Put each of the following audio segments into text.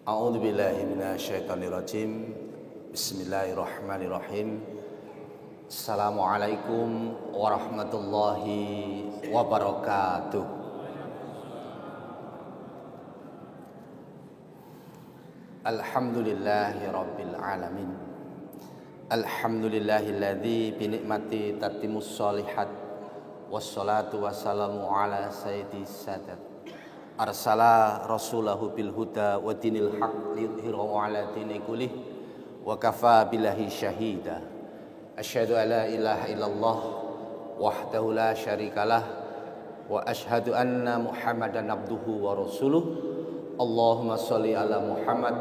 A'udzubillahi minasyaitonirrajim. Bismillahirrahmanirrahim. Assalamualaikum warahmatullahi wabarakatuh. Alhamdulillahi rabbil alamin. Alhamdulillahilladzi bi ni'mati tatimmus shalihat. Wassalatu wassalamu ala sayyidis sadat. Arsala rasulahu bil huda wa dinil haq liyudhhirahu ala dini kullih wa kafa billahi syahida. Asyhadu an la ilaha illallah wahdahu la syarikalah wa asyhadu anna Muhammadan abduhu wa rasuluh. Allahumma sholli ala Muhammad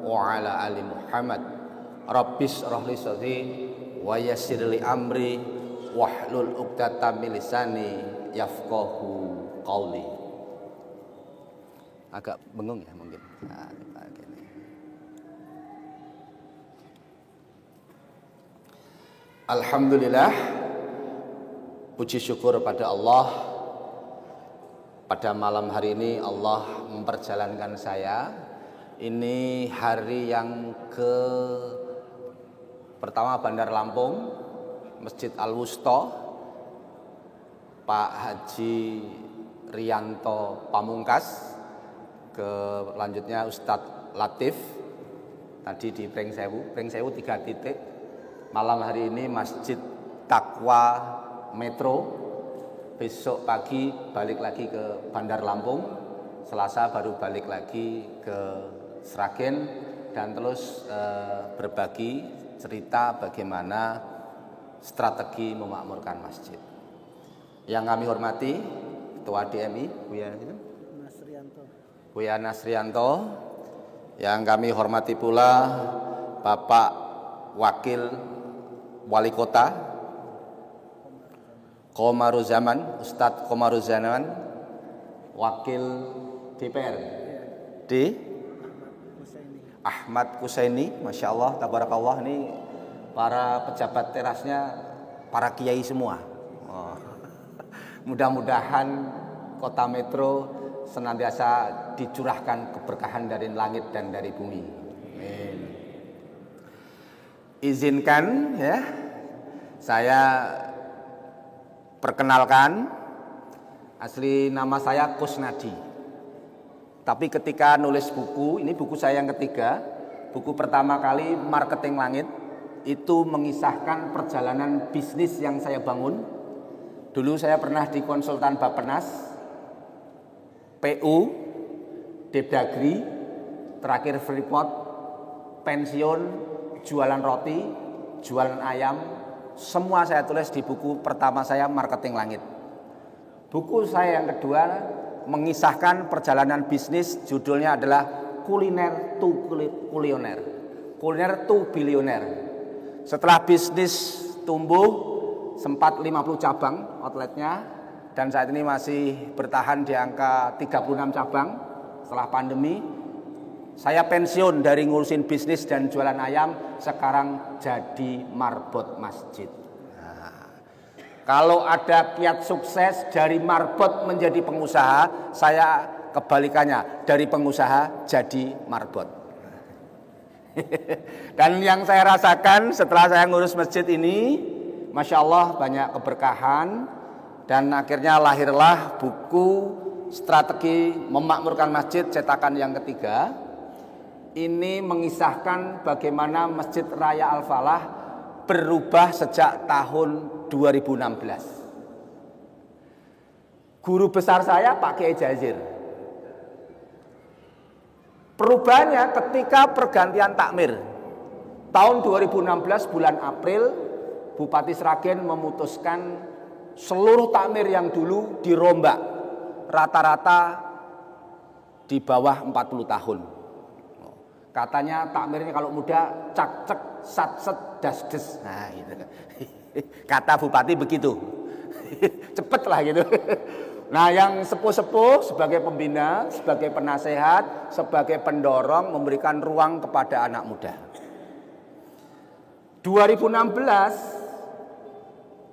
wa ala ali Muhammad. Rabbis shrah li sadri wa yassir li amri wahlul 'uqdatam min lisani yafqahu qawli. Agak bengong ya mungkin. Alhamdulillah, puji syukur pada Allah. Pada malam hari ini Allah memperjalankan saya. Ini hari yang pertama Bandar Lampung, Masjid Al-Wusta, Pak Haji Rianto Pamungkas. Selanjutnya Ustadz Latif tadi di Pringsewu 3 titik. Malam hari ini Masjid Taqwa Metro. Besok pagi balik lagi ke Bandar Lampung. Selasa baru balik lagi ke Sragen dan terus berbagi cerita bagaimana strategi memakmurkan masjid. Yang kami hormati Ketua DMI Buya Nasrianto, yang kami hormati pula Bapak Wakil Wali Kota Komaruzaman, Ustadz Komaruzaman, Wakil DPR D Ahmad Kusaini, Masya Allah, tabarakallah, ini para pejabat terasnya para kiai semua. Mudah-mudahan Kota Metro senantiasa dicurahkan keberkahan dari langit dan dari bumi. Amin. Izinkan ya, saya perkenalkan, asli nama saya Kusnadi. Tapi ketika nulis buku, ini buku saya yang ketiga, buku pertama kali Marketing Langit, itu mengisahkan perjalanan bisnis yang saya bangun. Dulu saya pernah di konsultan Bappenas, PU, Depdagri, terakhir Freeport, pensiun, jualan roti, jualan ayam, semua saya tulis di buku pertama saya Marketing Langit. Buku saya yang kedua mengisahkan perjalanan bisnis, judulnya adalah Kuliner to Kulioner, Kuliner to Bilioner. Setelah bisnis tumbuh, sempat 50 cabang outletnya, dan saat ini masih bertahan di angka 36 cabang. Setelah pandemi, saya pensiun dari ngurusin bisnis dan jualan ayam, sekarang jadi marbot masjid. Nah, kalau ada kiat sukses dari marbot menjadi pengusaha, saya kebalikannya, dari pengusaha jadi marbot. Dan yang saya rasakan setelah saya ngurus masjid ini, Masya Allah, banyak keberkahan. Dan akhirnya lahirlah buku Strategi Memakmurkan Masjid cetakan yang ketiga. Ini mengisahkan bagaimana Masjid Raya Al-Falah berubah sejak tahun 2016. Guru besar saya Pak Kiai Jazir. Perubahannya ketika pergantian takmir. Tahun 2016 bulan April, Bupati Sragen memutuskan seluruh takmir yang dulu dirombak, rata-rata di bawah 40 tahun. Katanya takmirnya kalau muda cak-cek, sat-set, das-des. Nah, gitu. Kata Bupati begitu. Cepet lah gitu. Nah, yang sepuh-sepuh sebagai pembina, sebagai penasehat, sebagai pendorong memberikan ruang kepada anak muda. 2016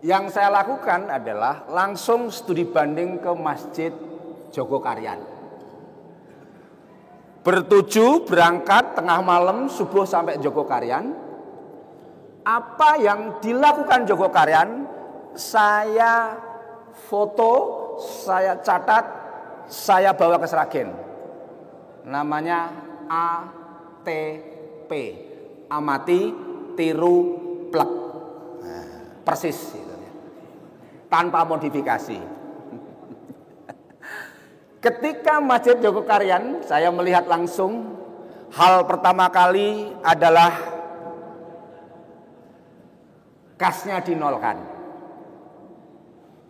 yang saya lakukan adalah langsung studi banding ke Masjid Jogokaryan. bertuju berangkat tengah malam subuh sampai Jogokarian. Apa yang dilakukan Jogokarian saya foto, saya catat, saya bawa ke Sragen. Namanya ATP, amati tiru plek. Persis gitu ya. Tanpa modifikasi. Ketika Masjid Jogokarian saya melihat langsung, hal pertama kali adalah kasnya dinolkan.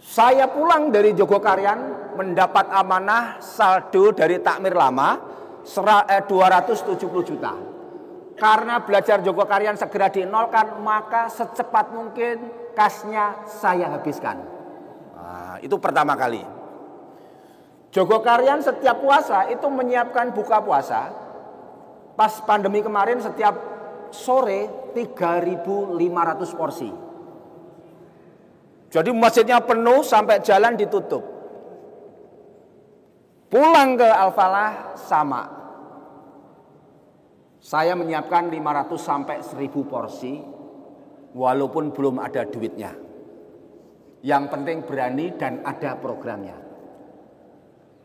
Saya pulang dari Jogokarian mendapat amanah saldo dari takmir lama 270 juta. Karena belajar Jogokarian segera dinolkan, maka secepat mungkin kasnya saya habiskan. Nah, itu pertama kali. Jogokarian setiap puasa itu menyiapkan buka puasa. Pas pandemi kemarin setiap sore 3.500 porsi. Jadi masjidnya penuh sampai jalan ditutup. Pulang ke Al-Falah sama. Saya menyiapkan 500 sampai 1.000 porsi walaupun belum ada duitnya. Yang penting berani dan ada programnya.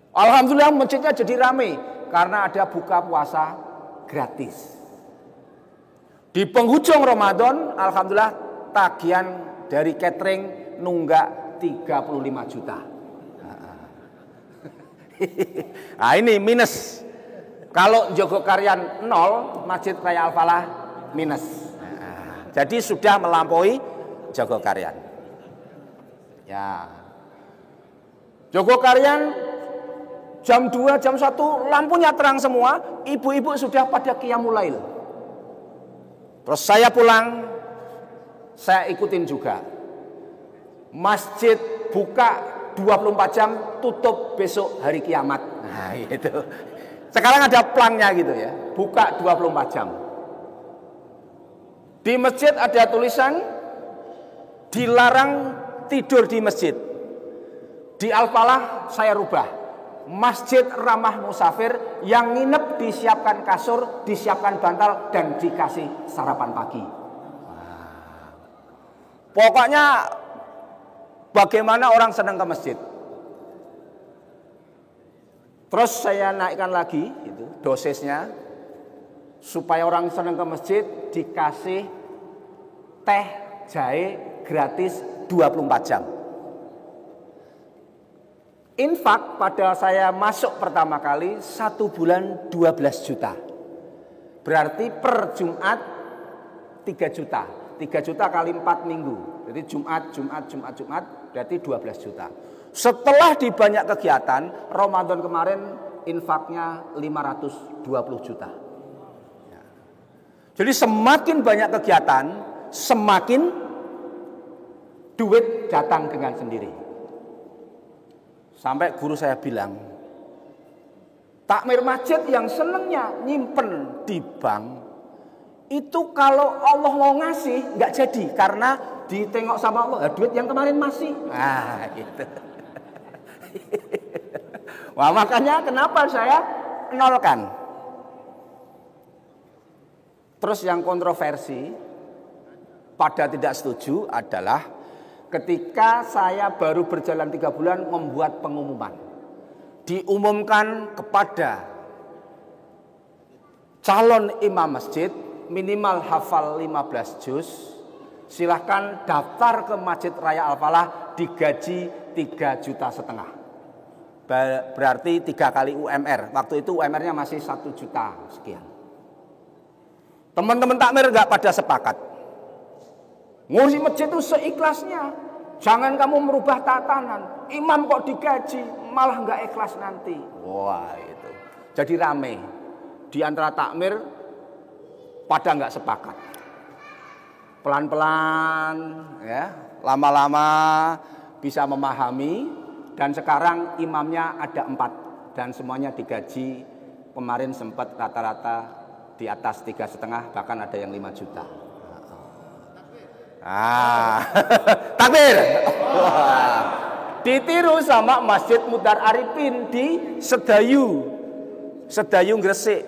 Alhamdulillah masjidnya jadi ramai karena ada buka puasa gratis. Di penghujung Ramadan, alhamdulillah tagihan dari catering nunggak 35 juta. Nah ini minus. Kalau Jogokarian 0, Masjid Raya Al-Falah minus. Jadi sudah melampaui Jogokarian. Ya. Jogokarian jam 2, jam 1 lampunya terang semua, ibu-ibu sudah pada qiyamul lail. Terus saya pulang, saya ikutin juga. Masjid buka 24 jam, tutup besok hari kiamat. Nah, itu. Sekarang ada plannya gitu ya. Buka 24 jam. Di masjid ada tulisan dilarang tidur di masjid. Di Al-Falah saya rubah. Masjid ramah musafir, yang nginep disiapkan kasur, disiapkan bantal dan dikasih sarapan pagi. Pokoknya bagaimana orang senang ke masjid. Terus saya naikkan lagi itu dosisnya supaya orang senang ke masjid, dikasih teh jahe gratis 24 jam. Infak pada saya masuk pertama kali 1 bulan 12 juta. Berarti per Jumat 3 juta. 3 juta kali 4 minggu. Jadi Jumat berarti 12 juta. Setelah di banyak kegiatan, Ramadan kemarin infaknya 520 juta. Jadi semakin banyak kegiatan, semakin duit datang dengan sendiri. Sampai guru saya bilang, takmir masjid yang senengnya nyimpen di bank, itu kalau Allah mau ngasih nggak jadi karena ditengok sama Allah, duit yang kemarin masih. Nah, gitu. Wah, makanya kenapa saya nolkan. Terus yang kontroversi pada tidak setuju adalah ketika saya baru berjalan 3 bulan membuat pengumuman. Diumumkan kepada calon imam masjid minimal hafal 15 juz. Silahkan daftar ke Masjid Raya Al-Falah, digaji 3,5 juta. Berarti 3 kali UMR. Waktu itu UMR-nya masih 1 juta sekian. Teman-teman takmir gak pada sepakat. Ngurusi masjid itu seikhlasnya. Jangan kamu merubah tatanan. Imam kok digaji, malah gak ikhlas nanti. Wah itu. Jadi rame. Di antara takmir pada gak sepakat. Pelan-pelan ya, lama-lama bisa memahami. Dan sekarang imamnya ada 4. Dan semuanya digaji. Kemarin sempat rata-rata di atas 3,5, bahkan ada yang 5 juta. Takbir. Ditiru sama Masjid Mutar Arifin di Sedayu. Sedayu Gresik,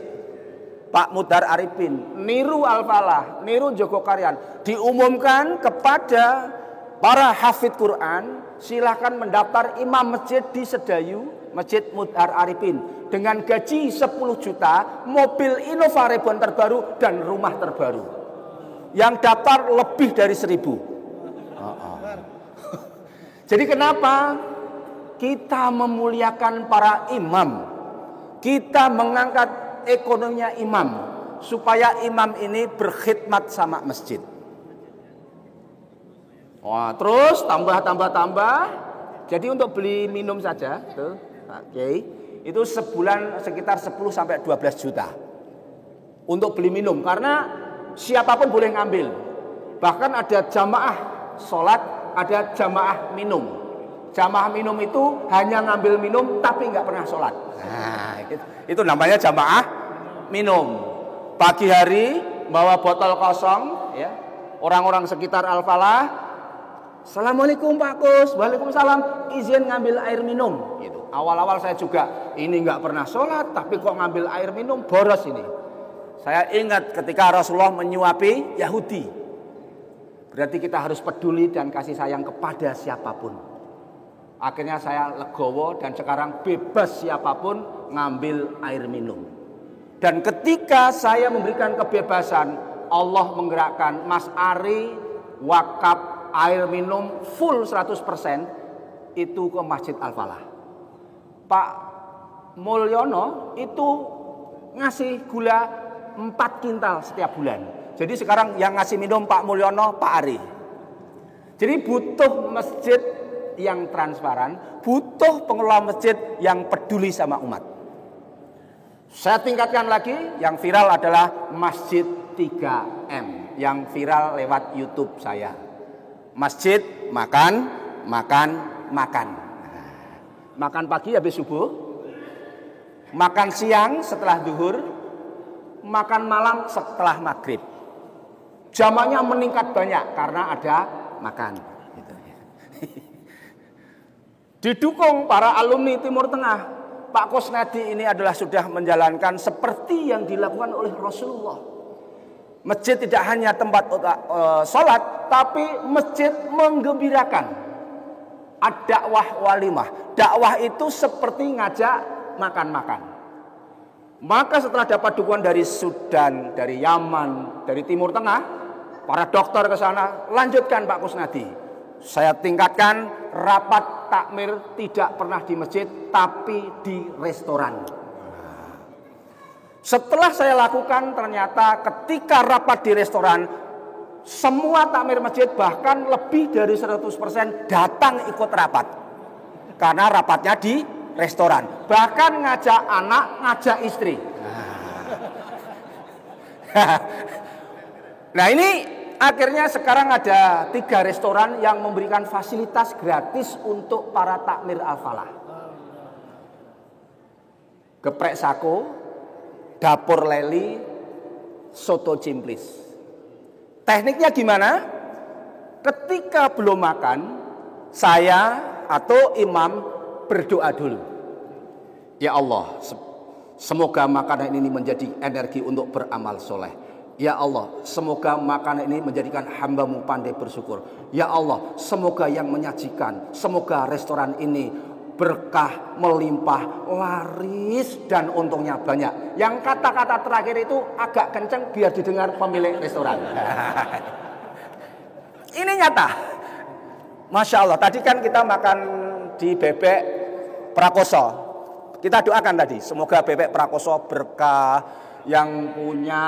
Pak Mudhar Arifin, niru Al-Falah, niru Joko Karyan, diumumkan kepada para hafid Quran, silahkan mendaftar imam masjid di Sedayu, Masjid Mudhar Arifin, dengan gaji 10 juta, mobil Innova Reborn terbaru, dan rumah terbaru. Yang daftar lebih dari 1000. Jadi kenapa kita memuliakan para imam? Kita mengangkat ekonominya imam, supaya imam ini berkhidmat sama masjid. Wah, terus tambah. Jadi untuk beli minum saja, tuh, oke, itu sebulan sekitar 10 sampai 12 juta. Untuk beli minum, karena siapapun boleh ngambil. Bahkan ada jamaah sholat, ada jamaah minum. Jamaah minum itu hanya ngambil minum tapi nggak pernah sholat. Nah, itu namanya jamaah minum. Pagi hari bawa botol kosong, ya. Orang-orang sekitar Al-Falah, Assalamualaikum Pak Kus, waalaikumsalam, izin ngambil air minum. Gitu. Awal-awal saya juga ini nggak pernah sholat, tapi kok ngambil air minum, boros ini. Saya ingat ketika Rasulullah menyuapi Yahudi. Berarti kita harus peduli dan kasih sayang kepada siapapun. Akhirnya saya legowo dan sekarang bebas siapapun ngambil air minum. Dan ketika saya memberikan kebebasan, Allah menggerakkan Mas Ari wakaf air minum full 100% itu ke Masjid Al-Falah. Pak Mulyono itu ngasih gula 4 kintal setiap bulan. Jadi sekarang yang ngasih minum Pak Mulyono, Pak Ari. Jadi butuh masjid yang transparan, butuh pengelola masjid yang peduli sama umat. Saya tingkatkan lagi, yang viral adalah Masjid 3M, yang viral lewat YouTube saya. Masjid makan. Makan pagi habis subuh, makan siang setelah zuhur, makan malam setelah maghrib. Jamaknya meningkat banyak karena ada makan. Didukung para alumni Timur Tengah, Pak Kusnadi ini adalah sudah menjalankan seperti yang dilakukan oleh Rasulullah. Masjid tidak hanya tempat sholat, tapi masjid menggembirakan. Ad-dakwah walimah. Dakwah itu seperti ngajak makan-makan. Maka setelah dapat dukungan dari Sudan, dari Yaman, dari Timur Tengah, para dokter ke sana, lanjutkan Pak Kusnadi. Saya tingkatkan, rapat takmir tidak pernah di masjid, tapi di restoran. Setelah saya lakukan, ternyata ketika rapat di restoran, semua takmir masjid bahkan lebih dari 100% datang ikut rapat. Karena rapatnya di restoran. Bahkan ngajak anak, ngajak istri. Nah ini akhirnya sekarang ada 3 restoran yang memberikan fasilitas gratis untuk para takmir Al-Falah. Geprek Sako, Dapur Leli, Soto Cimplis. Tekniknya gimana? Ketika belum makan, saya atau imam berdoa dulu. Ya Allah, semoga makanan ini menjadi energi untuk beramal soleh. Ya Allah, semoga makanan ini menjadikan hamba-Mu pandai bersyukur. Ya Allah, semoga yang menyajikan, semoga restoran ini berkah, melimpah, laris, dan untungnya banyak. Yang kata-kata terakhir itu agak kenceng biar didengar pemilik restoran. Ini nyata. Masya Allah, tadi kan kita makan di Bebek Prakoso. Kita doakan tadi, semoga Bebek Prakoso berkah, yang punya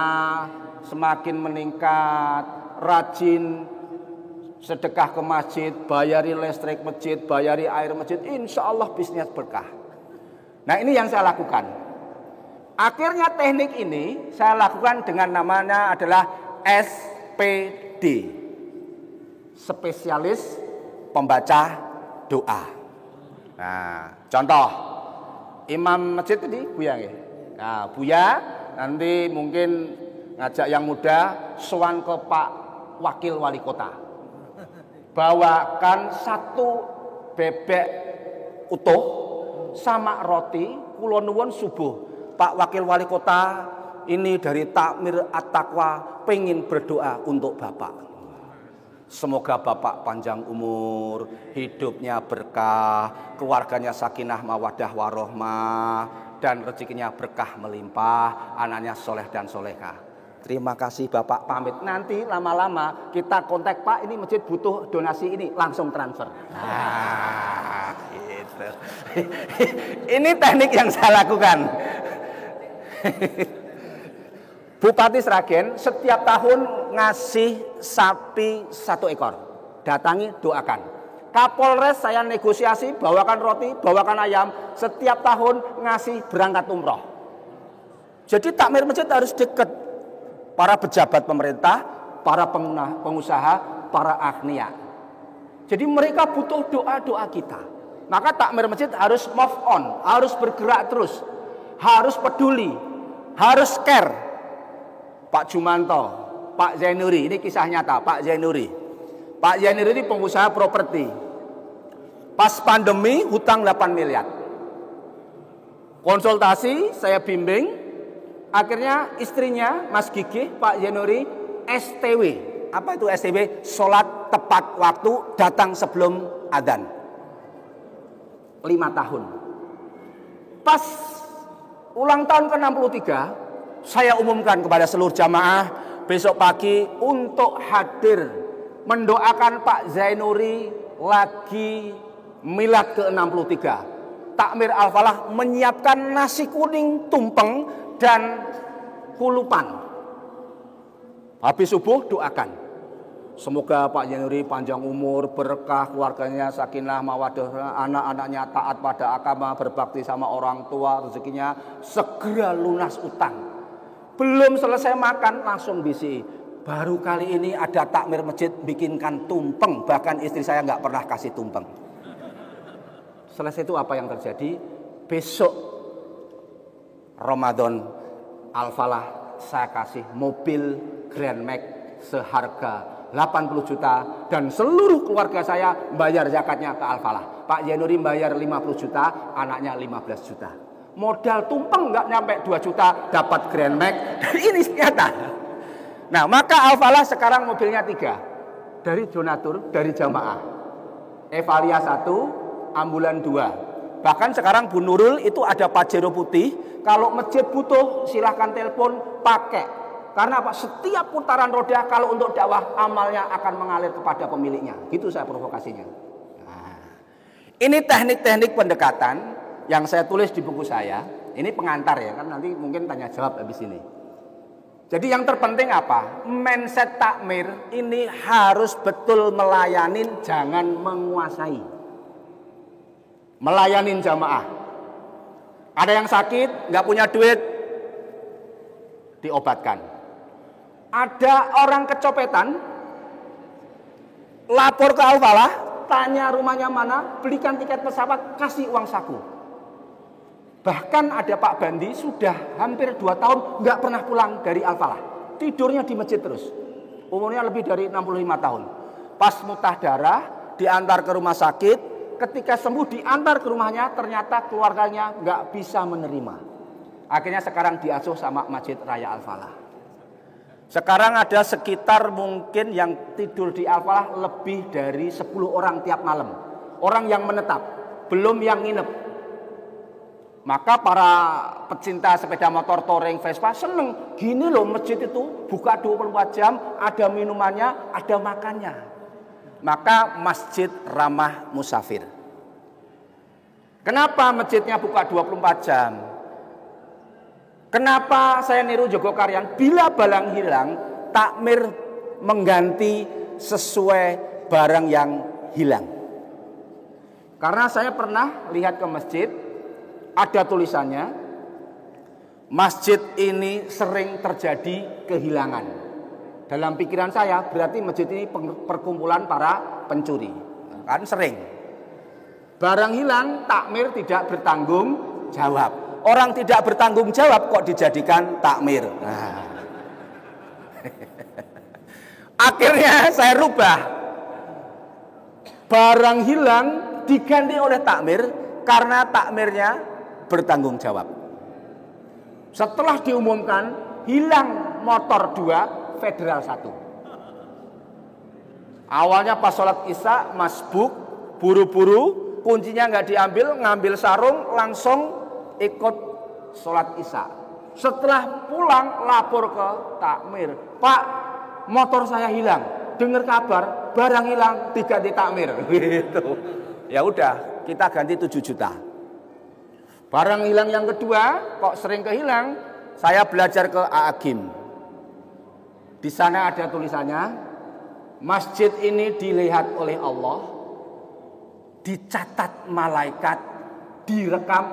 semakin meningkat, rajin sedekah ke masjid, bayari listrik masjid, bayari air masjid, insya Allah bisnis berkah. Nah ini yang saya lakukan. Akhirnya teknik ini saya lakukan dengan namanya adalah SPD, spesialis pembaca doa. Nah contoh, imam masjid tadi Buya ya. Nah Buya nanti mungkin ngajak yang muda sowan ke Pak Wakil Wali Kota, bawakan 1 bebek utuh sama roti, kula nuwun subuh. Pak Wakil Wali Kota, ini dari Takmir At-Taqwa pengen berdoa untuk Bapak. Semoga Bapak panjang umur, hidupnya berkah, keluarganya sakinah mawadah warohmah, dan rezekinya berkah melimpah, anaknya soleh dan solehah. Terima kasih Bapak, pamit. Nanti lama-lama kita kontak, Pak, ini masjid butuh donasi ini, langsung transfer. Nah, gitu. Ini teknik yang saya lakukan. Bupati Sragen setiap tahun ngasih sapi 1 ekor. Datangi, doakan. Kapolres saya negosiasi, bawakan roti, bawakan ayam. Setiap tahun ngasih berangkat umroh. Jadi takmir masjid harus dekat. Para pejabat pemerintah, para pengusaha, para agnia. Jadi mereka butuh doa-doa kita. Maka takmir masjid harus move on, harus bergerak terus. Harus peduli, harus care. Pak Jumanto, Pak Zainuri, ini kisah nyata, Pak Zainuri. Pak Zainuri ini pengusaha properti. Pas pandemi hutang 8 miliar. Konsultasi, saya bimbing. Akhirnya istrinya, Mas Gigih, Pak Zainuri, STW. Apa itu STW? Sholat tepat waktu, datang sebelum adzan. 5 tahun. Pas ulang tahun ke-63, saya umumkan kepada seluruh jamaah besok pagi untuk hadir mendoakan Pak Zainuri lagi milad ke-63. Takmir Al-Falah menyiapkan nasi kuning tumpeng dan kulupan. Habis subuh doakan. Semoga Pak Zainuri panjang umur, berkah, keluarganya sakinah mawaddah, anak-anaknya taat pada agama, berbakti sama orang tua, rezekinya segera lunas utang. Belum selesai makan langsung bisi. Baru kali ini ada takmir masjid bikinkan tumpeng. Bahkan istri saya nggak pernah kasih tumpeng. Selesai itu apa yang terjadi? Besok Ramadan Al-Falah saya kasih mobil Grand Max seharga 80 juta. Dan seluruh keluarga saya bayar zakatnya ke Al-Falah. Pak Zainuri bayar 50 juta, anaknya 15 juta. Modal tumpeng nggak nyampe 2 juta dapat Grand Max. Dan ini nyata. Nah, maka Al-Falah sekarang mobilnya 3. Dari donatur, dari jamaah. Evalia 1, ambulan 2. Bahkan sekarang Bu Nurul itu ada Pajero putih. Kalau masjid butuh silahkan telepon, pakai. Karena apa? Setiap putaran roda kalau untuk dakwah amalnya akan mengalir kepada pemiliknya. Gitu saya provokasinya. Nah, ini teknik-teknik pendekatan yang saya tulis di buku saya. Ini pengantar ya, kan nanti mungkin tanya jawab habis ini. Jadi yang terpenting apa? Mindset takmir ini harus betul melayanin, jangan menguasai. Melayanin jamaah. Ada yang sakit, nggak punya duit, diobatkan. Ada orang kecopetan, lapor ke Al-Falah, tanya rumahnya mana, belikan tiket pesawat, kasih uang saku. Bahkan ada Pak Bandi sudah hampir 2 tahun nggak pernah pulang dari Al-Falah. Tidurnya di masjid terus. Umurnya lebih dari 65 tahun. Pas mutah darah, diantar ke rumah sakit. Ketika sembuh diantar ke rumahnya, ternyata keluarganya nggak bisa menerima. Akhirnya sekarang diasuh sama Masjid Raya Al-Falah. Sekarang ada sekitar mungkin yang tidur di Al-Falah lebih dari 10 orang tiap malam. Orang yang menetap, belum yang nginep. Maka para pecinta sepeda motor touring Vespa seneng. Gini loh masjid itu buka 24 jam, ada minumannya, ada makannya. Maka masjid ramah musafir. Kenapa masjidnya buka 24 jam? Kenapa saya niru Jogokaryan? Bila balang hilang, takmir mengganti sesuai barang yang hilang. Karena saya pernah lihat ke masjid, ada tulisannya, masjid ini sering terjadi kehilangan. Dalam pikiran saya berarti masjid ini perkumpulan para pencuri. Kan sering. Barang hilang, takmir tidak bertanggung jawab. Orang tidak bertanggung jawab kok dijadikan takmir. Nah. Akhirnya saya rubah. Barang hilang diganti oleh takmir karena takmirnya bertanggung jawab. Setelah diumumkan, hilang motor 2, Federal 1. Awalnya pas sholat isya, masbuk, buru-buru, kuncinya nggak diambil, ngambil sarung, langsung ikut sholat isya. Setelah pulang, lapor ke takmir, Pak, motor saya hilang. Dengar kabar, barang hilang, diganti takmir. Gitu. Ya udah, kita ganti 7 juta. Barang hilang yang kedua, kok sering kehilang, saya belajar ke A'agim. Di sana ada tulisannya, masjid ini dilihat oleh Allah, dicatat malaikat, direkam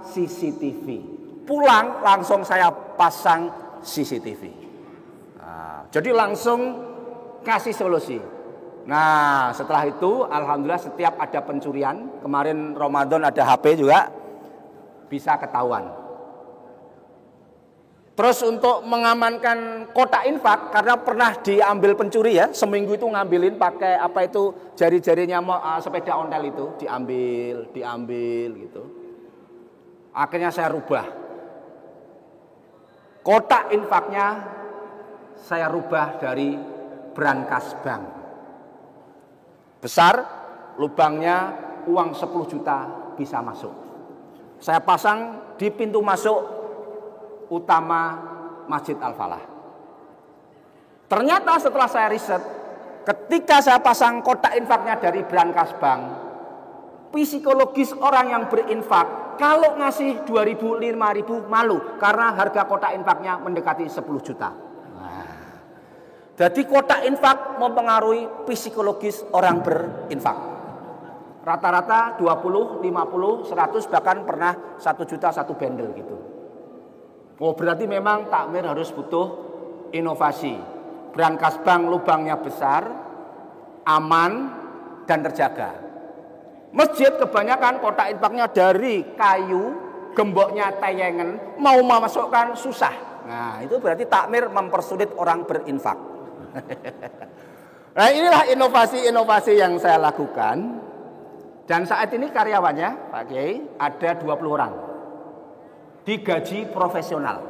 CCTV. Pulang langsung saya pasang CCTV. Nah, jadi langsung kasih solusi. Nah, setelah itu alhamdulillah setiap ada pencurian, kemarin Ramadan ada HP juga, bisa ketahuan. Terus untuk mengamankan kotak infak, karena pernah diambil pencuri ya, seminggu itu ngambilin pakai apa itu jari-jarinya sepeda ontel itu, diambil gitu. Akhirnya saya rubah. Kotak infaknya saya rubah dari brankas bank. Besar, lubangnya uang 10 juta bisa masuk. Saya pasang di pintu masuk utama Masjid Al-Falah. Ternyata setelah saya riset, ketika saya pasang kotak infaknya dari brankas bank, psikologis orang yang berinfak kalau ngasih 2.000, 5.000 malu karena harga kotak infaknya mendekati 10 juta. Jadi kotak infak mempengaruhi psikologis orang berinfak. Rata-rata 20, 50, 100 bahkan pernah 1 juta 1 bendel gitu. Oh berarti memang takmir harus butuh inovasi. Brankas bank lubangnya besar, aman dan terjaga. Masjid kebanyakan kotak infaknya dari kayu, gemboknya tayangan, mau memasukkan susah. Nah itu berarti takmir mempersulit orang berinfak. Nah inilah inovasi-inovasi yang saya lakukan. Dan saat ini karyawannya Pak Kiai ada 20 orang. Digaji profesional.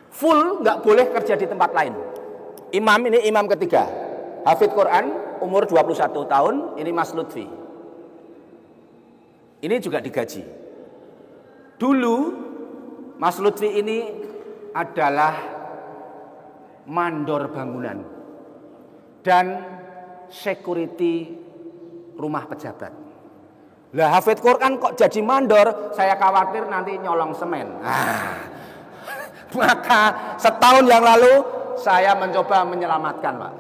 Full nggak boleh kerja di tempat lain. Imam ini imam ketiga. Hafidz Quran umur 21 tahun, ini Mas Lutfi. Ini juga digaji. Dulu Mas Lutfi ini adalah mandor bangunan dan security rumah pejabat. Lah hafidz Quran kok jadi mandor, saya khawatir nanti nyolong semen. Maka setahun yang lalu saya mencoba menyelamatkan, Pak.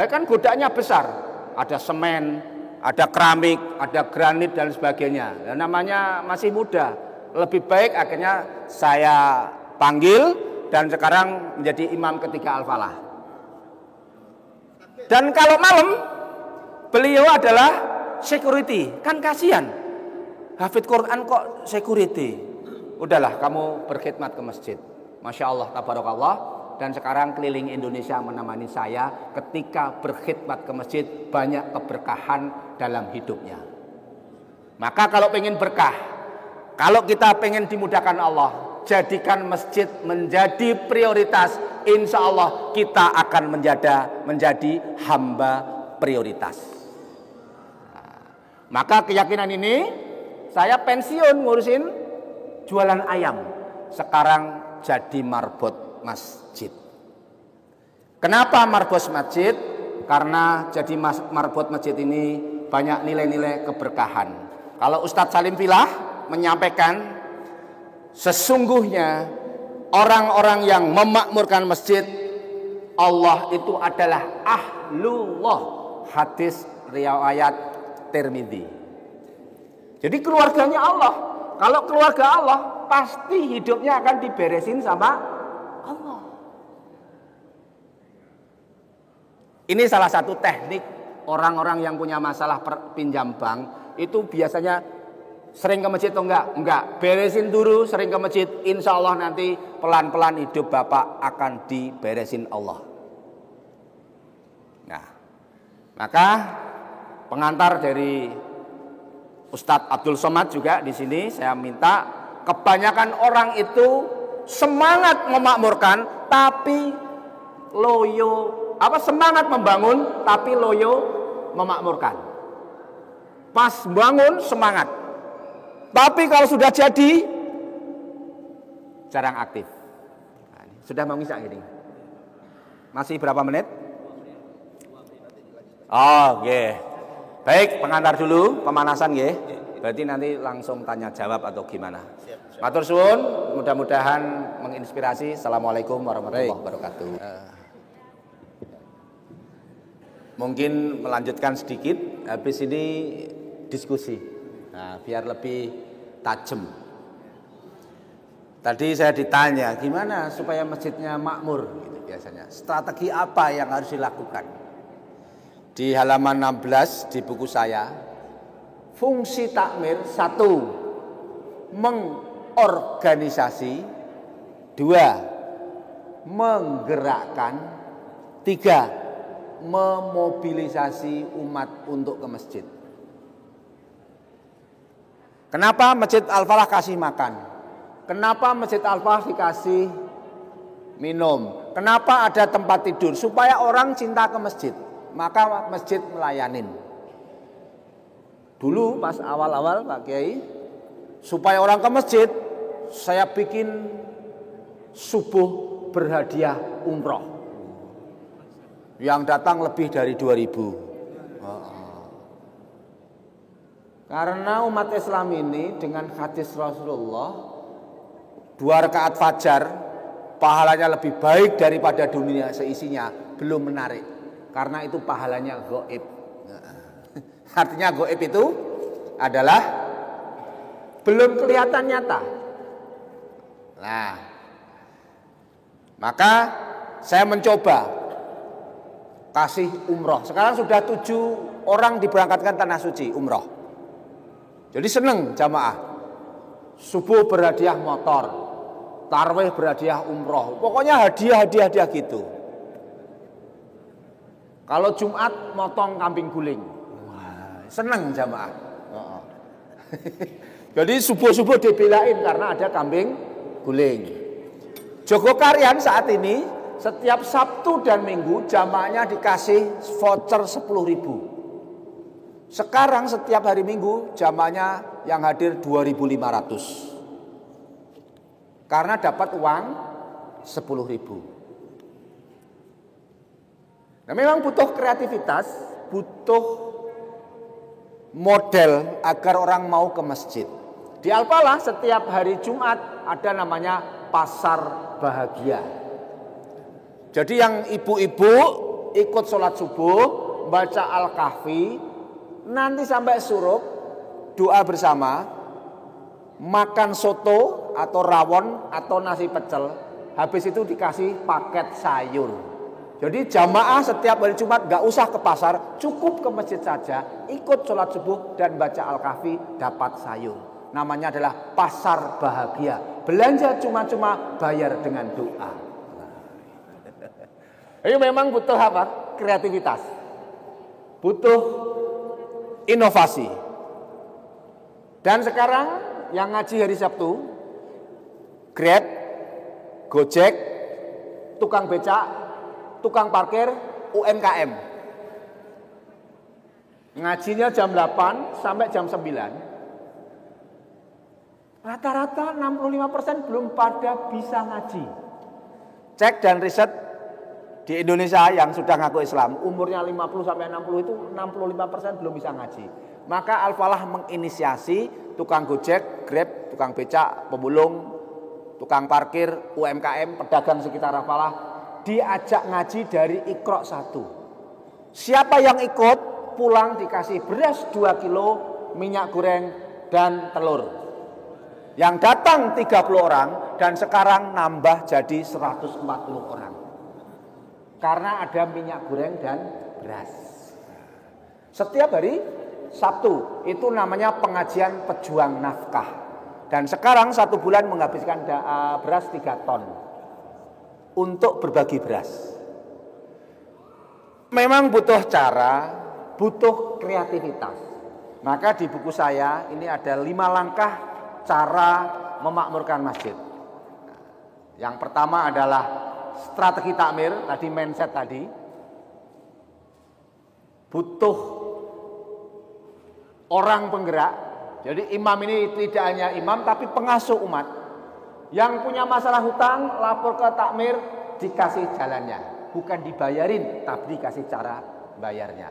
Kan godaannya besar. Ada semen, ada keramik, ada granit dan sebagainya. Namanya masih muda. Lebih baik akhirnya saya panggil dan sekarang menjadi imam ketiga Al-Falah. Dan kalau malam beliau adalah security, kan kasihan. Hafidz Quran kok security. Udahlah kamu berkhidmat ke masjid. Masya Allah, tabarakallah. Dan sekarang keliling Indonesia menemani saya ketika berkhidmat ke masjid, banyak keberkahan dalam hidupnya. Maka kalau pengen berkah, kalau kita pengen dimudahkan Allah, jadikan masjid menjadi prioritas. Insya Allah kita akan menjadi hamba prioritas. Maka keyakinan ini saya pensiun ngurusin jualan ayam. Sekarang jadi marbot masjid. Kenapa marbot masjid? Karena jadi marbot masjid ini banyak nilai-nilai keberkahan. Kalau Ustadz Salim Filah menyampaikan, sesungguhnya orang-orang yang memakmurkan masjid, Allah itu adalah ahlullah. Hadis riwayat Tirmidzi. Jadi keluarganya Allah. Kalau keluarga Allah, pasti hidupnya akan diberesin sama Allah. Ini salah satu teknik orang-orang yang punya masalah pinjam bank itu biasanya sering ke masjid atau enggak? Enggak. Beresin dulu, sering ke masjid. Insya Allah nanti pelan-pelan hidup Bapak akan diberesin Allah. Nah, maka pengantar dari Ustadz Abdul Somad juga di sini saya minta, kebanyakan orang itu semangat memakmurkan tapi semangat membangun tapi loyo memakmurkan. Pas bangun semangat. Tapi kalau sudah jadi jarang aktif. Nah, sudah mau ngisak gini. Masih berapa menit? Oh, nggih. Baik, pengantar dulu, pemanasan nggih. Berarti nanti langsung tanya jawab atau gimana? Matur suwun, mudah-mudahan menginspirasi. Assalamualaikum warahmatullahi wabarakatuh. Mungkin melanjutkan sedikit, habis ini diskusi. Nah, biar lebih tajam. Tadi saya ditanya, gimana supaya masjidnya makmur gitu biasanya. Strategi apa yang harus dilakukan? Di halaman 16 di buku saya, fungsi takmir 1, mengorganisasi, 2, menggerakkan, 3, memobilisasi umat untuk ke masjid. Kenapa Masjid Al-Falah kasih makan? Kenapa Masjid Al-Falah dikasih minum? Kenapa ada tempat tidur? Supaya orang cinta ke masjid. Maka masjid melayanin. Dulu pas awal-awal Pak Kiai, supaya orang ke masjid, saya bikin subuh berhadiah umroh. Yang datang lebih dari 2000. Karena umat Islam ini dengan hadis Rasulullah 2 rakaat fajar pahalanya lebih baik daripada dunia seisinya, belum menarik. Karena itu pahalanya gaib. Artinya gaib itu adalah belum kelihatan nyata. Nah, maka saya mencoba kasih umroh. Sekarang sudah 7 orang diberangkatkan tanah suci umroh. Jadi seneng jamaah. Subuh berhadiah motor, tarawih berhadiah umroh. Pokoknya hadiah gitu. Kalau Jumat motong kambing guling. Wah, seneng jamaah. Jadi subuh-subuh dibelain karena ada kambing guling. Jogokarian saat ini setiap Sabtu dan Minggu jamaahnya dikasih voucher 10.000. Sekarang setiap hari Minggu jamaahnya yang hadir 2.500. Karena dapat uang 10.000. Nah, memang butuh kreativitas, butuh model agar orang mau ke masjid. Di Al-Falah setiap hari Jumat ada namanya pasar bahagia. Jadi yang ibu-ibu ikut sholat subuh, baca Al-Kahfi, nanti sampai suruk, doa bersama, makan soto atau rawon atau nasi pecel, habis itu dikasih paket sayur. Jadi jamaah setiap hari Jumat gak usah ke pasar, cukup ke masjid saja, ikut sholat subuh dan baca Al-Kahfi, dapat sayur. Namanya adalah pasar bahagia. Belanja cuma-cuma, bayar dengan doa. Ini memang butuh apa? Kreativitas. Butuh inovasi. Dan sekarang yang ngaji hari Sabtu, Grab, Gojek, tukang becak, tukang parkir, UMKM. Ngajinya jam 8 sampai jam 9. Rata-rata 65% belum pada bisa ngaji. Cek dan riset di Indonesia yang sudah ngaku Islam, umurnya 50 sampai 60 itu 65% belum bisa ngaji. Maka Al-Falah menginisiasi tukang Gojek, Grab, tukang becak, pemulung, tukang parkir, UMKM, pedagang sekitar Al-Falah diajak ngaji dari Iqra 1. Siapa yang ikut pulang dikasih beras 2 kilo, minyak goreng dan telur. Yang datang 30 orang dan sekarang nambah jadi 140 orang. Karena ada minyak goreng dan beras. Setiap hari Sabtu itu namanya pengajian pejuang nafkah. Dan sekarang 1 bulan menghabiskan beras 3 ton. Untuk berbagi beras. Memang butuh cara, butuh kreativitas. Maka di buku saya ini ada 5 langkah cara memakmurkan masjid. Yang pertama adalah strategi takmir, tadi mindset tadi. Butuh orang penggerak. Jadi imam ini tidak hanya imam tapi pengasuh umat. Yang punya masalah hutang lapor ke takmir, dikasih jalannya. Bukan dibayarin tapi dikasih cara bayarnya.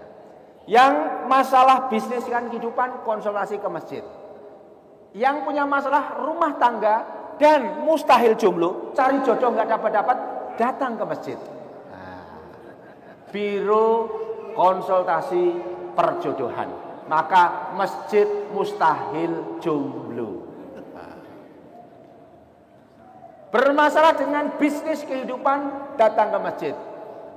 Yang masalah bisnis kan kehidupan, konsultasi ke masjid. Yang punya masalah rumah tangga dan mustahil jomblo, cari jodoh nggak dapat-dapat, datang ke masjid. Biro konsultasi perjodohan. Maka masjid mustahil jomblo. Bermasalah dengan bisnis kehidupan, datang ke masjid.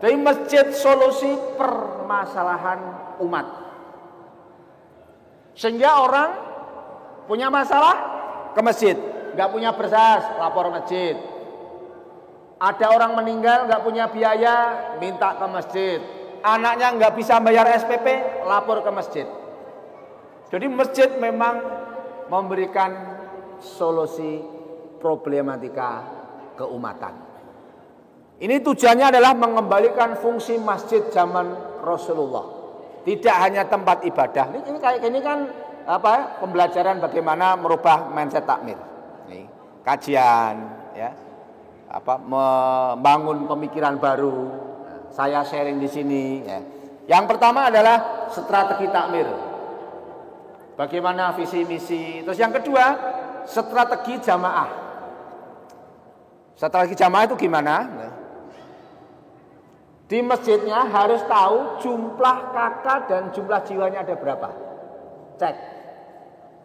Jadi masjid solusi permasalahan umat. Sehingga orang punya masalah ke masjid, nggak punya beras, lapor masjid. Ada orang meninggal nggak punya biaya, minta ke masjid. Anaknya nggak bisa bayar SPP, lapor ke masjid. Jadi masjid memang memberikan solusi problematika keumatan. Ini tujuannya adalah mengembalikan fungsi masjid zaman Rasulullah. Tidak hanya tempat ibadah. Ini kayak gini kan pembelajaran bagaimana merubah mindset takmir. Ini kajian, ya, membangun pemikiran baru. Saya sharing di sini. Ya. Yang pertama adalah strategi takmir. Bagaimana visi misi. Terus yang kedua, strategi jamaah. Strategi jamaah itu gimana? Di masjidnya harus tahu jumlah kakak dan jumlah jiwanya ada berapa. Cek.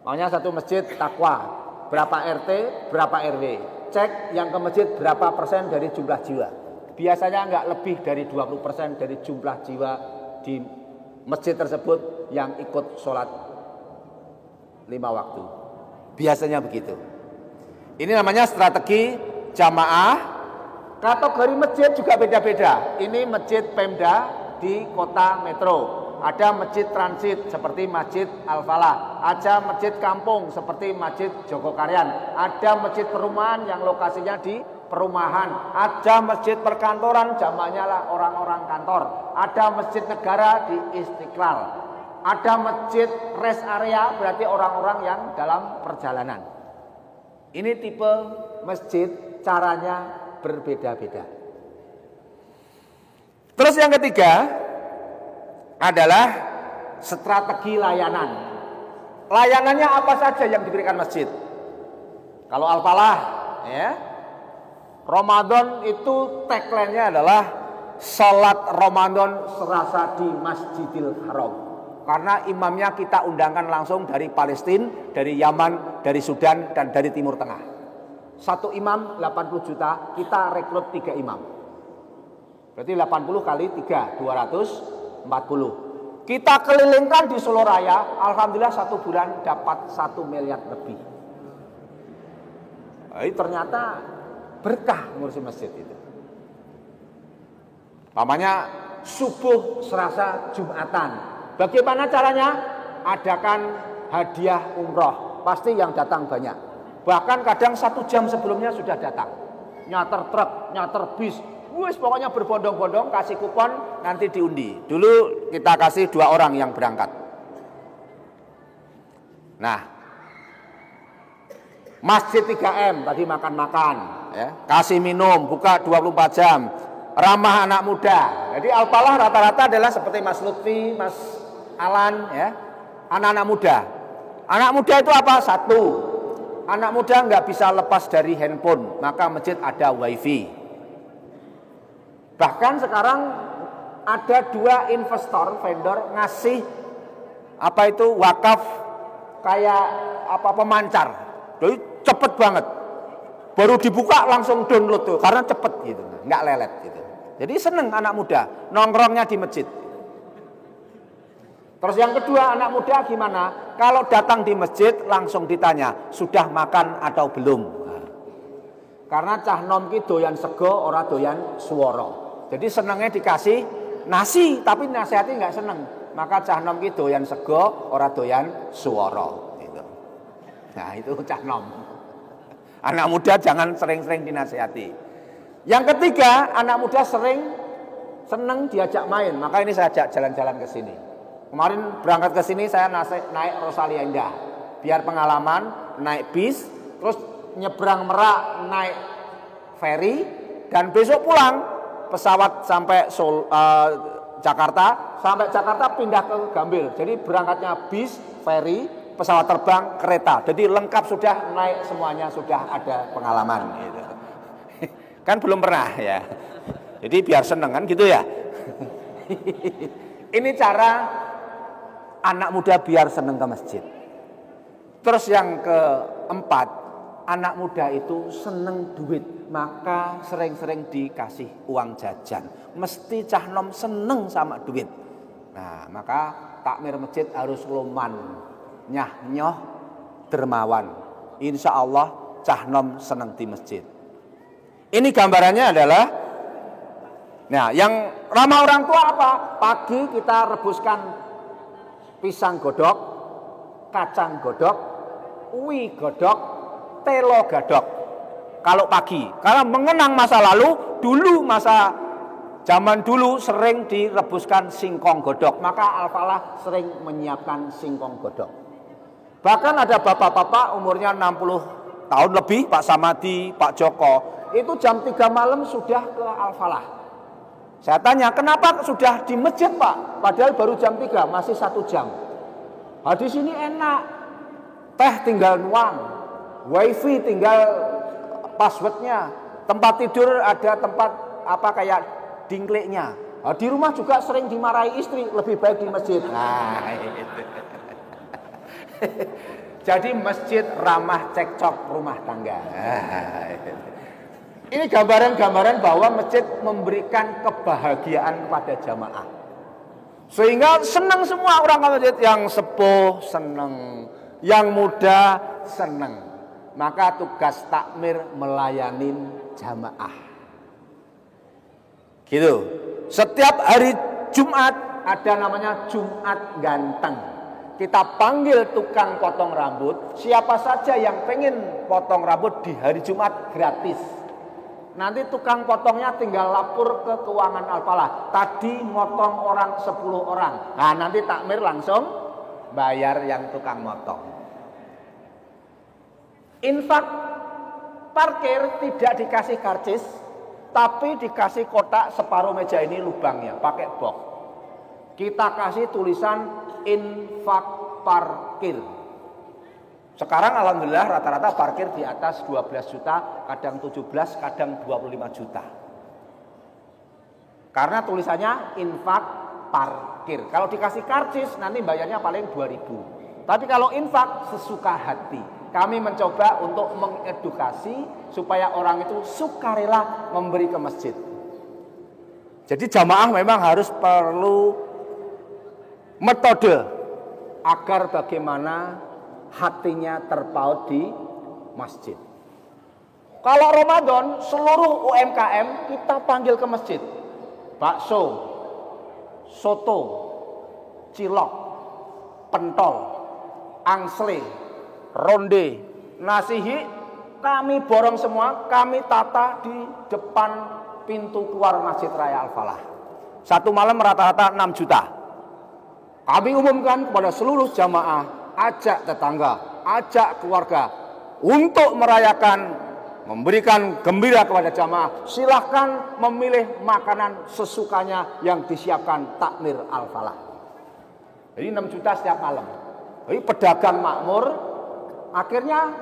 Makanya satu masjid takwa, berapa RT, berapa RW. Cek yang ke masjid berapa persen dari jumlah jiwa. Biasanya enggak lebih dari 20% dari jumlah jiwa di masjid tersebut yang ikut sholat 5 waktu. Biasanya begitu. Ini namanya strategi jamaah. Kategori masjid juga beda-beda. Ini masjid Pemda di kota metro. Ada masjid transit seperti Masjid Al-Falah. Ada masjid kampung seperti Masjid Jogokaryan. Ada masjid perumahan yang lokasinya di perumahan. Ada masjid perkantoran, jamaahnya lah orang-orang kantor. Ada masjid negara di Istiqlal. Ada masjid rest area, berarti orang-orang yang dalam perjalanan. Ini tipe masjid, caranya berbeda-beda. Terus yang ketiga adalah strategi layanan. Layanannya apa saja yang diberikan masjid? Kalau Al-Falah, ya, Ramadan itu tagline-nya adalah salat Ramadan serasa di Masjidil Haram. Karena imamnya kita undangkan langsung dari Palestina, dari Yaman, dari Sudan, dan dari Timur Tengah. Satu imam 80 juta, kita rekrut 3 imam. Berarti 80 kali 3, 240. Kita kelilingkan di Solo Raya, alhamdulillah 1 bulan dapat 1 miliar lebih. Ini ternyata berkah ngurusin masjid itu. Namanya subuh Selasa Jumatan. Bagaimana caranya? Adakan hadiah umroh. Pasti yang datang banyak. Bahkan kadang 1 jam sebelumnya sudah datang. Nyater truk, nyater bis. Wis pokoknya berbondong-bondong kasih kupon nanti diundi. Dulu kita kasih 2 orang yang berangkat. Nah, Masjid 3M tadi makan-makan, ya. Kasih minum, buka 24 jam. Ramah anak muda. Jadi Al-Falah rata-rata adalah seperti Mas Lutfi, Mas Alan, ya, anak-anak muda. Anak muda itu apa? 1, anak muda nggak bisa lepas dari handphone, maka masjid ada wifi. Bahkan sekarang ada 2 investor, vendor ngasih apa itu wakaf kayak pemancar. Jadi cepet banget. Baru dibuka langsung download tuh karena cepet gitu, nggak lelet gitu. Jadi seneng anak muda nongkrongnya di masjid. Terus yang kedua, anak muda gimana? Kalau datang di masjid langsung ditanya, sudah makan atau belum? Karena cah nom ki doyan sego, ora doyan swara. Jadi senengnya dikasih nasi, tapi nasihatnya nggak seneng. Maka cah nom ki doyan sego, ora doyan swara. Gitu. Nah itu cah nom. Anak muda jangan sering-sering dinasihati. Yang ketiga, anak muda seneng diajak main. Maka ini saya ajak jalan-jalan ke sini. Kemarin berangkat ke sini saya naik Rosalia Indah. Biar pengalaman naik bis, terus nyebrang Merak naik ferry, dan besok pulang pesawat sampai Jakarta, sampai Jakarta pindah ke Gambir. Jadi berangkatnya bis, ferry, pesawat terbang, kereta. Jadi lengkap sudah, naik semuanya sudah ada pengalaman gitu. Kan belum pernah ya. Jadi biar seneng kan gitu ya. Ini cara anak muda biar seneng ke masjid. Terus yang keempat, anak muda itu seneng duit, maka sering-sering dikasih uang jajan. Mesti cah nom seneng sama duit. Nah, maka takmir masjid harus loman, nyah nyoh, dermawan. Insya Allah cah nom seneng di masjid. Ini gambarannya adalah, nah yang ramah orang tua apa? Pagi kita rebuskan pisang godok, kacang godok, uwi godok, telo gadok. Kalau pagi, karena mengenang masa lalu, zaman dulu sering direbuskan singkong godok, maka Al-Falah sering menyiapkan singkong godok. Bahkan ada bapak-bapak umurnya 60 tahun lebih, Pak Samadi, Pak Joko, itu jam 3 malam sudah ke Al-Falah. Saya tanya, kenapa sudah di masjid Pak? Padahal baru jam 3, masih 1 jam. Di sini enak, teh tinggal nuang, wifi tinggal passwordnya, tempat tidur ada tempat kayak dingkliknya. Di rumah juga sering dimarahi istri, lebih baik di masjid. Nah, itu. Jadi masjid ramah cekcok rumah tangga. Ini gambaran-gambaran bahwa masjid memberikan kebahagiaan kepada jamaah. Sehingga senang semua orang ke masjid, yang sepuh senang, yang muda senang. Maka tugas takmir melayani jamaah. Gitu. Setiap hari Jumat ada namanya Jumat Ganteng. Kita panggil tukang potong rambut. Siapa saja yang pengen potong rambut di hari Jumat gratis. Nanti tukang potongnya tinggal lapor ke keuangan Al-Falah. Tadi motong orang 10 orang. Nah nanti takmir langsung bayar yang tukang motong. Infak parkir tidak dikasih karcis, tapi dikasih kotak separuh meja ini lubangnya, pakai box. Kita kasih tulisan infak parkir. Sekarang alhamdulillah rata-rata parkir di atas 12 juta, kadang 17, kadang 25 juta. Karena tulisannya infak parkir. Kalau dikasih karcis nanti bayarnya paling 2.000. Tapi kalau infak sesuka hati. Kami mencoba untuk mengedukasi supaya orang itu sukarela memberi ke masjid. Jadi jamaah memang harus perlu metode agar bagaimana hatinya terpaut di masjid. Kalau Ramadan seluruh UMKM kita panggil ke masjid. Bakso, soto, cilok, pentol, angsle, ronde, nasihi, kami borong semua, kami tata di depan pintu keluar Masjid Raya Al-Falah. 1 malam rata-rata 6 juta. Kami umumkan kepada seluruh jamaah, ajak tetangga, ajak keluarga untuk merayakan, memberikan gembira kepada jamaah. Silahkan memilih makanan sesukanya yang disiapkan takmir Al-Falah. Jadi 6 juta setiap malam. Jadi pedagang makmur. Akhirnya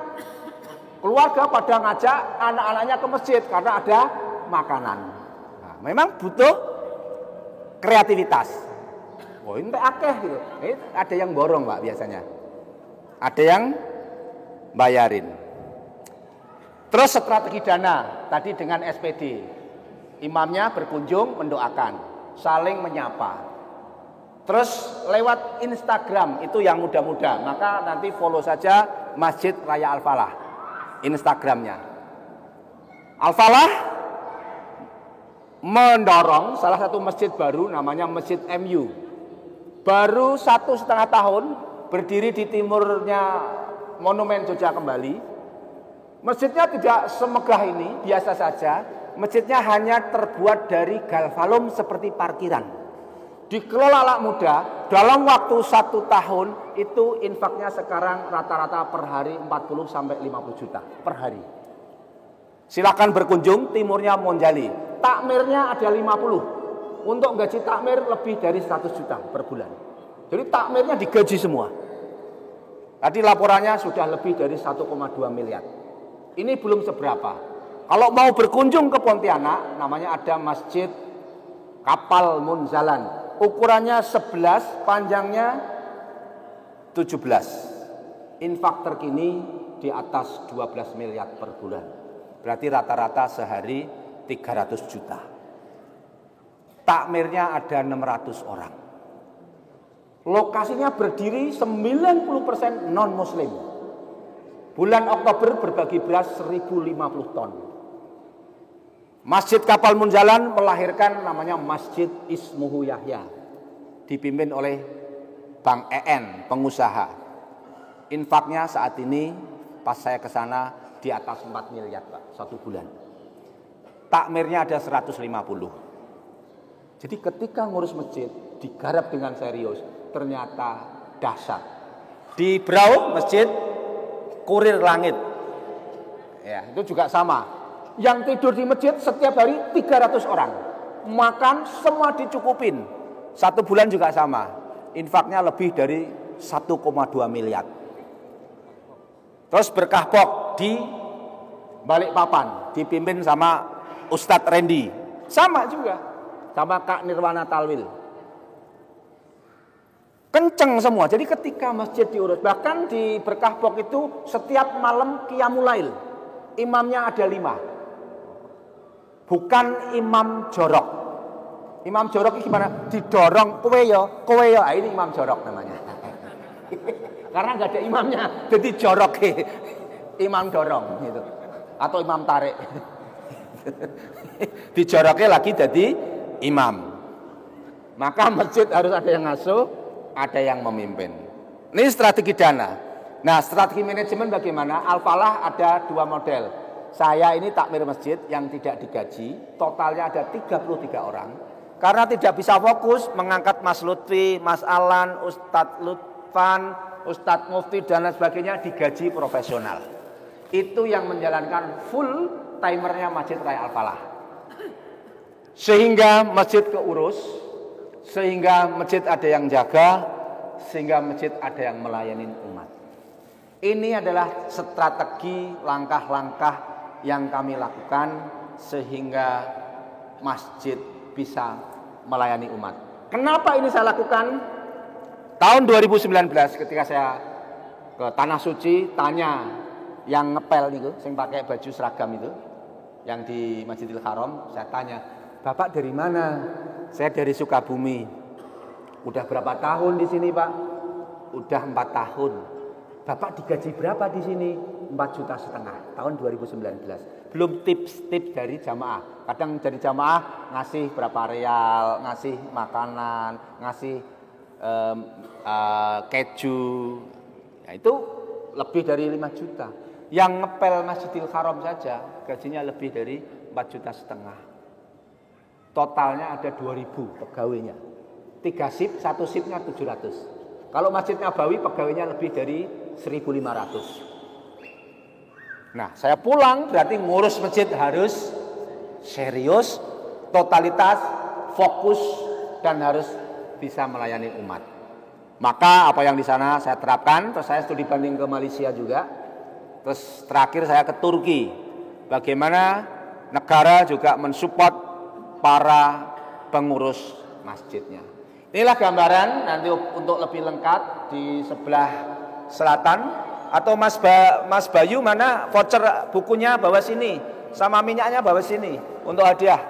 keluarga pada ngajak anak-anaknya ke masjid karena ada makanan. Nah, memang butuh kreativitas. Oh ini akeh gitu. Ada yang borong Pak biasanya. Ada yang bayarin. Terus strategi dana tadi dengan SPD. Imamnya berkunjung mendoakan, saling menyapa. Terus lewat Instagram itu yang muda-muda, maka nanti follow saja Masjid Raya Al-Falah, Instagramnya. Al-Falah mendorong salah satu masjid baru namanya Masjid MU. Baru 1,5 tahun berdiri di timurnya Monumen Jogja Kembali. Masjidnya tidak semegah ini, biasa saja. Masjidnya hanya terbuat dari galvalum seperti parkiran. Dikelola anak muda, dalam waktu 1 tahun itu infaknya sekarang rata-rata per hari 40 sampai 50 juta per hari. Silakan berkunjung, timurnya Monjali. Takmirnya ada 50. Untuk gaji takmir lebih dari 100 juta per bulan. Jadi takmirnya digaji semua. Tadi laporannya sudah lebih dari 1,2 miliar. Ini belum seberapa. Kalau mau berkunjung ke Pontianak, namanya ada Masjid Kapal Munzalan. Ukurannya 11, panjangnya 17. Infak terkini di atas 12 miliar per bulan. Berarti rata-rata sehari 300 juta. Takmirnya ada 600 orang. Lokasinya berdiri 90% non-muslim. Bulan Oktober berbagi beras 1050 ton. Masjid Kapal Munzalan melahirkan namanya Masjid Ismuhu Yahya. Dipimpin oleh Bang EN, pengusaha. Infaknya saat ini pas saya ke sana di atas 4 miliar Pak, 1 bulan. Takmirnya ada 150. Jadi ketika ngurus masjid digarap dengan serius, ternyata dahsyat. Di Brau masjid Kurir Langit. Ya, itu juga sama. Yang tidur di masjid setiap hari 300 orang. Makan semua dicukupin. 1 bulan juga sama. Infaknya lebih dari 1,2 miliar. Terus Berkah Pok di Balikpapan dipimpin sama Ustadz Randy. Sama juga. Sama Kak Nirwana Talwil. Kenceng semua. Jadi ketika masjid diurus, bahkan di Berkah Pok itu setiap malam Qiyamul Lail. Imamnya ada 5. Bukan imam jorok. Imam jorok itu gimana? Didorong, kowe yo. Ini imam jorok namanya. Karena nggak ada imamnya, jadi jorok. Imam dorong gitu. Atau imam tarik. Dijoroknya lagi jadi imam. Maka masjid harus ada yang ngasuh, ada yang memimpin. Ini strategi dana. Nah, strategi manajemen bagaimana? Al-Falah ada 2 model. Saya ini takmir masjid yang tidak digaji, totalnya ada 33 orang. Karena tidak bisa fokus mengangkat Mas Lutfi, Mas Alan, Ustadz Lutfan, Ustadz Mufti dan lain sebagainya digaji profesional. Itu yang menjalankan full timernya Masjid Raya Al-Falah. Sehingga masjid keurus, sehingga masjid ada yang jaga, sehingga masjid ada yang melayani umat. Ini adalah strategi langkah-langkah yang kami lakukan sehingga masjid bisa melayani umat. Kenapa ini saya lakukan? Tahun 2019 ketika saya ke Tanah Suci tanya yang ngepel itu, yang pakai baju seragam itu, yang di Masjidil Haram, saya tanya, "Bapak dari mana?" "Saya dari Sukabumi." "Udah berapa tahun di sini, Pak?" "Udah 4 tahun." "Bapak digaji berapa di sini?" 4,5 juta tahun 2019. Belum tips-tips dari jamaah. Kadang dari jamaah ngasih berapa real, ngasih makanan, ngasih keju. Ya, itu lebih dari 5 juta. Yang ngepel Masjidil Haram saja gajinya lebih dari 4,5 juta. Totalnya ada 2.000 pegawainya. 3 shift, 1 shiftnya 700. Kalau Masjid Nabawi pegawainya lebih dari 1.500. Nah, saya pulang berarti ngurus masjid harus serius, totalitas, fokus, dan harus bisa melayani umat. Maka apa yang di sana saya terapkan, terus saya studi banding ke Malaysia juga. Terus terakhir saya ke Turki. Bagaimana negara juga mensupport para pengurus masjidnya. Inilah gambaran, nanti untuk lebih lengkap di sebelah selatan. Atau Mas Bayu mana voucher bukunya bawa sini, sama minyaknya bawa sini untuk hadiah.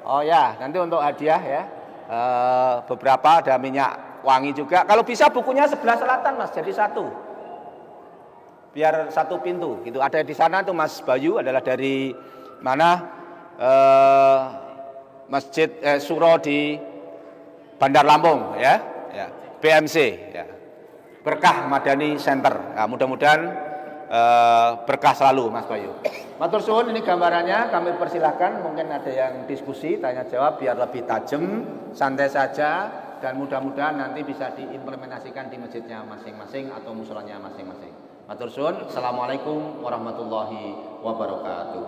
Oh ya, nanti untuk hadiah ya. Beberapa ada minyak wangi juga. Kalau bisa bukunya sebelah selatan Mas, jadi 1. Biar 1 pintu gitu. Ada di sana tuh Mas Bayu adalah dari mana? Masjid Suro di Bandar Lampung ya. BMC ya. Berkah Madani Center. Nah, mudah-mudahan berkah selalu Mas Bayu. Matur suwun, ini gambarannya, kami persilahkan mungkin ada yang diskusi, tanya jawab biar lebih tajam, santai saja, dan mudah-mudahan nanti bisa diimplementasikan di masjidnya masing-masing atau musolanya masing-masing. Matur suwun, assalamualaikum warahmatullahi wabarakatuh.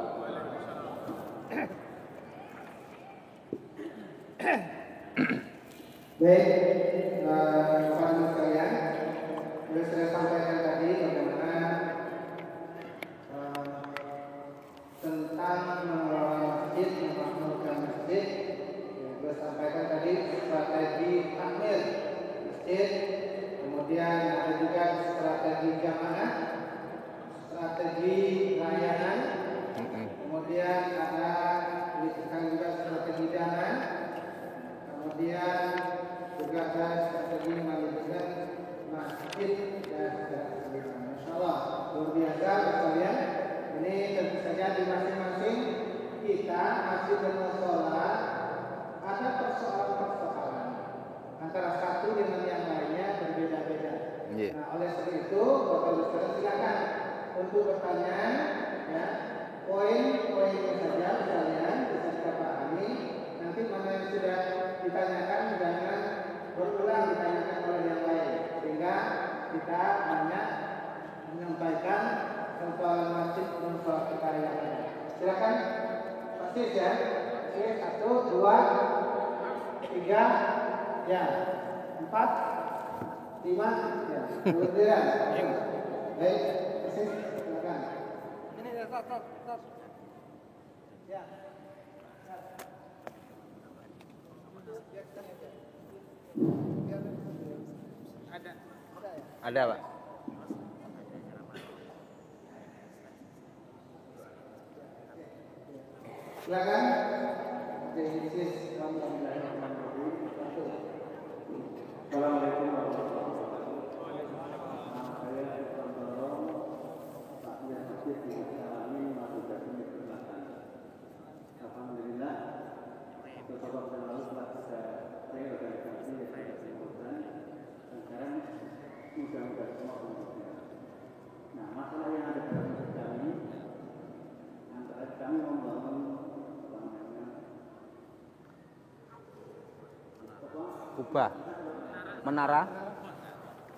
Baik, teman-teman sekalian, yang saya sampaikan tadi bagaimana tentang mengelola masjid, memakmurkan masjid. Yang saya sampaikan tadi strategi takmir masjid, kemudian ada juga strategi jamaah, strategi layanan, kemudian ada disebutkan juga strategi dana, kemudian juga ada strategi manajemen masjid dan sebagainya. Masya Allah, luar biasa sekalian. Ini tentu saja di masing-masing kita masih bermusola ada persoalan-persoalan antara satu dengan yang lainnya berbeda-beda. Yeah. Nah, oleh sebab itu Bapak Ibu sekalian silakan untuk bertanya, ya, poin-poinnya saja sekalian bisa kita pahami. Nanti mana yang sudah ditanyakan jangan berulang ditanyakan oleh yang lain, sehingga kita banyak menyampaikan soal masjid dan soal kita yang lain. Silakan masjid ya. Oke, 1, 2, 3, ya, 4, 5, ya. Kemudian, baik, masjid silakan. Ini ya, stop. Ya. Ada Pak. Silakan. Assalamualaikum warahmatullahi Alhamdulillah, beberapa bulan lalu telah bisa reorganisasi dan sekarang mudah-mudahan semua berhasil. Nah, masalah yang ada dalam masjid kami, antara kami membangun kubah, menara.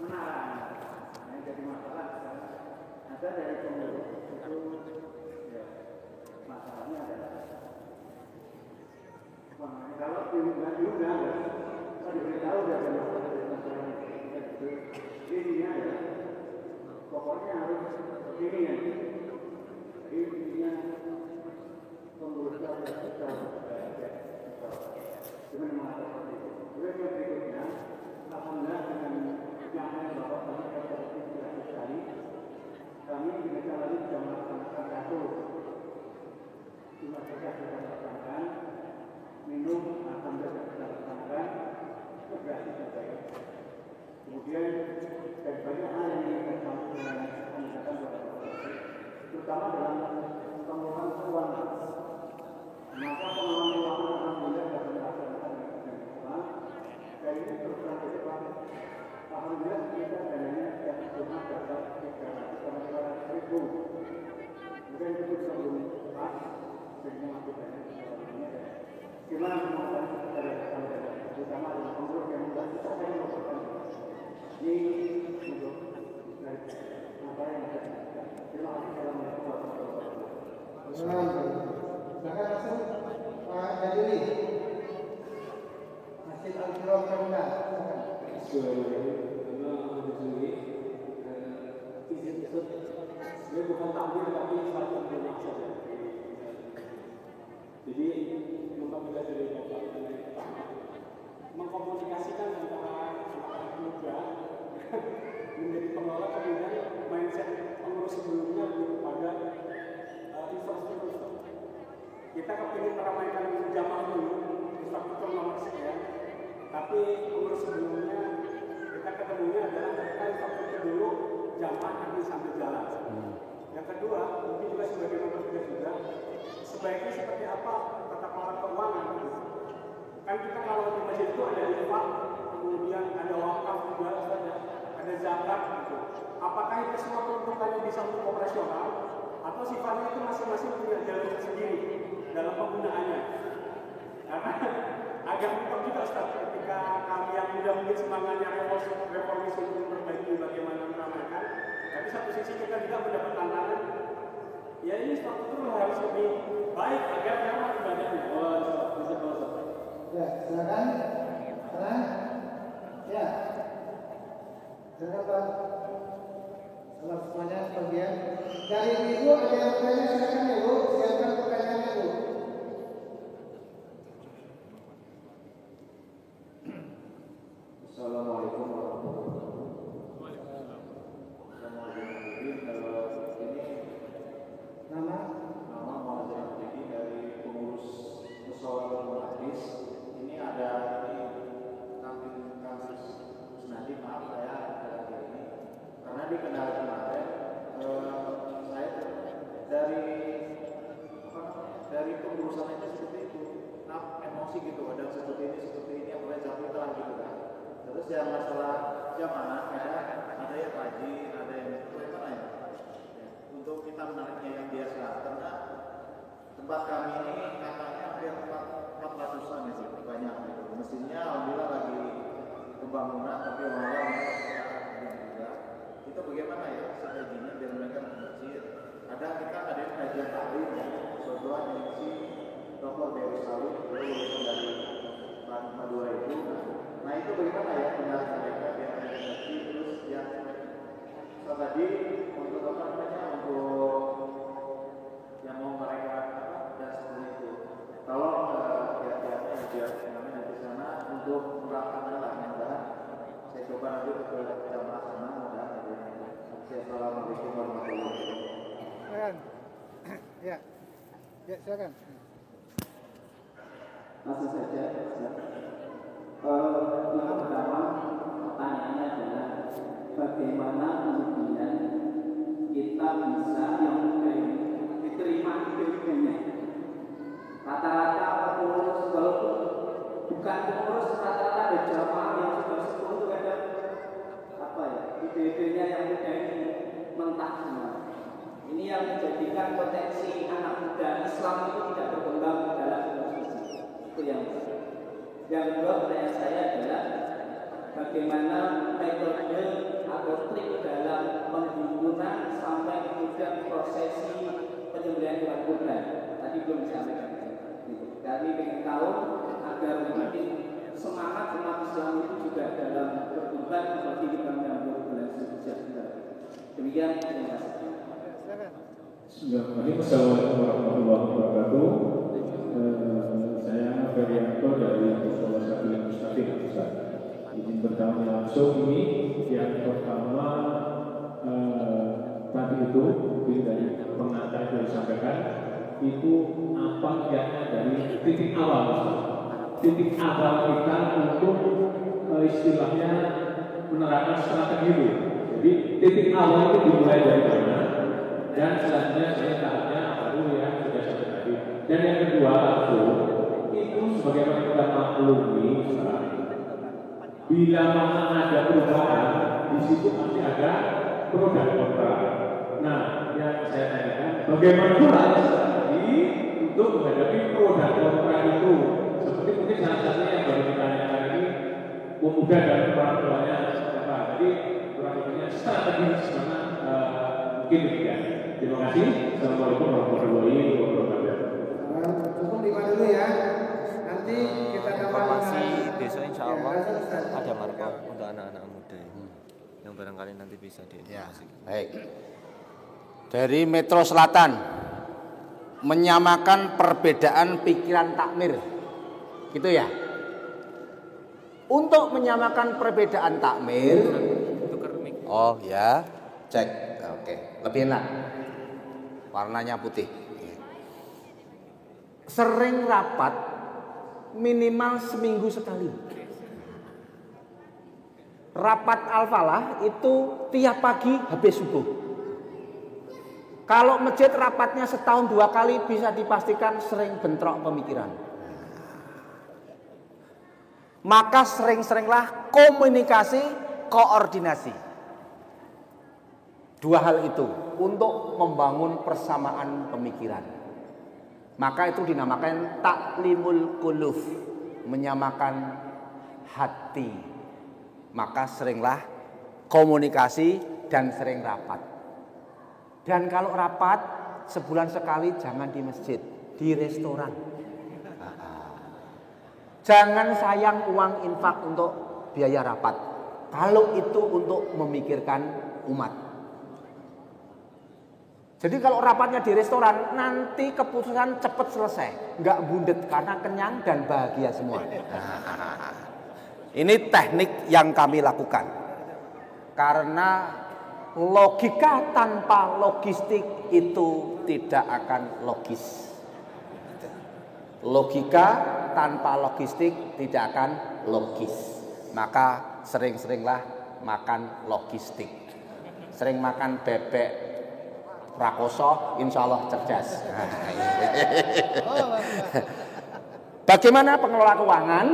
Yang jadi masalah ada dari pengurus itu, ya, masalahnya adalah kalau diundang, saya diberitahu dari masalah ini ya, pokoknya harus begini ya. Jadi intinya pengurusnya harus kita dengan mengatakan itu. Kemudian berikutnya, alhamdulillah dengan yang Bapak tadi kata sekali, kami di negara lain sudah melaksanakan satu. Cuma saja kita laksanakan minum alhamdulillah kita laksanakan berarti terbaik. Kemudian dari banyak hal yang ingin kami menanyakan terutama dalam pengelolaan keuangan. Maka pengelolaan keuangan alhamdulillah dapat dilaksanakan dengan Islam. Dan ini terus ke depan. Alhamdulillah kita dananya yang rumah dapat 300.000. Kemudian itu sebelum pas dengan aktivitas gimana mengatakan dari terutama dengan pengurus yang sudah kita melakukan ini untuk apa yang kita lakukan. Terima kasih. Assalamualaikum warahmatullahi wabarakatuh. Silakan masuk Pak Jadili. Masjid Al-Qur'an Kamda. Ini bukan takbir tapi satu bermaksud saja. Jadi apabila dari Bapak mengkomunikasikan antara muda menjadi pengelola, kemudian mindset pengurus sebelumnya kepada infrastruktur. Kita kepingin meramaikan jamaah dulu, infrastruktur nomor sekian, tapi pengurus sebelumnya kita ketemunya adalah ketika infrastruktur dulu, jamaah nanti sambil jalan. Yang kedua, mungkin juga sebagai nomor 3 juga, sebaiknya seperti apa tata kelola keuangan. Kan kita kalau di masjid itu ada infak, kemudian ada wakaf juga, ada zakat gitu. Apakah itu semua peruntukannya bisa untuk operasional atau sifatnya itu masing-masing punya jalur sendiri dalam penggunaannya? Karena agak mudah juga Ustaz ketika kami yang muda mungkin semangatnya reformasi untuk memperbaiki bagaimana meramaikan, tapi satu sisi kita juga mendapat tantangan. Ya ini struktur harus lebih baik agar nyaman ibadahnya. Ya, silakan. Silakan. Ya. Silakan Pak. Salam semuanya sebagian. Dari Ibu ada yang bertanya, silakan ya Bu. Silakan pertanyaannya Bu. Assalamualaikum warahmatullahi wabarakatuh. Nama? Nama Muhammad Jadi dari pengurus Musyawarah Ulama Hadis. Ini ada kasus Kusnadi, maaf saya ada ini karena di kendala kemarin saya dari pengurusan itu seperti itu, emosi gitu, kadang seperti ini mulai jatuh telah gitu kan. Terus yang masalah jamaah ada yang rajin, ada yang bagaimana ya? Untuk kita menariknya yang biasa, karena tempat kami ini katanya hampir 400-an ya, banyak gitu. Mesinnya alhamdulillah lagi pembangunan, tapi orang-orang juga. Itu bagaimana ya strateginya biar mereka masjid? Kita ada kajian taklim ya, soal yang si Dr. Dewi Salim, lulusan dari Madura itu. Nah itu bagaimana ya benar mereka biar mereka ngerti, terus yang tadi untuk apa namanya, untuk yang mau mereka dan seperti itu. Kalau pihak-pihaknya biar kami nanti sana untuk melakukan lah mudah-mudahan saya coba nanti ke jamaah sana mudah-mudahan. Assalamualaikum warahmatullahi wabarakatuh. Silakan. Ya. Ya, silakan. Langsung saja. Yang pertama pertanyaannya adalah bagaimana kemudian kita bisa yang diterima ilmunya. Rata-rata pengurus, walaupun bukan pengurus, rata-rata ada jamaah yang sudah sepuh itu ada apa ya, ide-idenya yang mudah ini mentah semua. Ini yang menjadikan potensi anak muda Islam itu tidak berkembang dalam institusi. Itu yang pertama. Yang kedua pertanyaan saya adalah bagaimana metode atau trik dalam penghimpunan sampai kemudian prosesi penyembelihan hewan kurban. Tadi belum disampaikan. Kami ingin tahu agar makin semangat umat Islam itu juga dalam berkurban seperti kita menyambut bulan Zulhijjah. Demikian, terima kasih. Assalamualaikum warahmatullahi wabarakatuh. Saya Ferianto dari Musyawarah Sabil Mustaqim. Izin bertanya langsung ini yang pertama tadi itu dari pengantar yang disampaikan itu apa yang dari titik awal kita untuk istilahnya menerapkan strategi itu. Jadi titik awal itu dimulai dari mana? Dan selanjutnya saya tahapnya apa dulu ya sudah sampai tadi. Dan yang kedua langsung itu sebagaimana kita maklumi bila mana ada perubahan di situ pasti ada pro dan kontra. Nah, yang saya tanyakan bagaimana pula strategi untuk menghadapi pro dan kontra itu. Seperti mungkin salah satunya yang baru ditanyakan ini pemuda dan orang tuanya apa. Jadi kurang lebihnya strategi mana mungkin demikian. Terima kasih. Assalamualaikum warahmatullahi wabarakatuh. Cukup 5 dulu ya. Nanti kita informasi besok insya Allah ada markah untuk anak-anak muda yang barangkali nanti bisa diinformasikan. Ya, baik. Dari Metro Selatan menyamakan perbedaan pikiran takmir, gitu ya. Untuk menyamakan perbedaan takmir, oh ya, cek, oke, lebih enak. Warnanya putih. Sering rapat minimal seminggu sekali. Rapat Al-Falah itu tiap pagi habis subuh. Kalau masjid rapatnya setahun 2 kali bisa dipastikan sering bentrok pemikiran. Maka sering-seringlah komunikasi, koordinasi. Dua hal itu untuk membangun persamaan pemikiran. Maka itu dinamakan taklimul qulub, menyamakan hati. Maka seringlah komunikasi dan sering rapat. Dan kalau rapat sebulan sekali jangan di masjid, di restoran. Jangan sayang uang infak untuk biaya rapat. Kalau itu untuk memikirkan umat. Jadi kalau rapatnya di restoran, nanti keputusan cepat selesai. Nggak bundet karena kenyang dan bahagia semua. Ini teknik yang kami lakukan. Karena logika tanpa logistik itu tidak akan logis. Logika tanpa logistik tidak akan logis. Maka sering-seringlah makan logistik. Sering makan bebek prakoso, insya Allah cerdas. Bagaimana pengelola keuangan?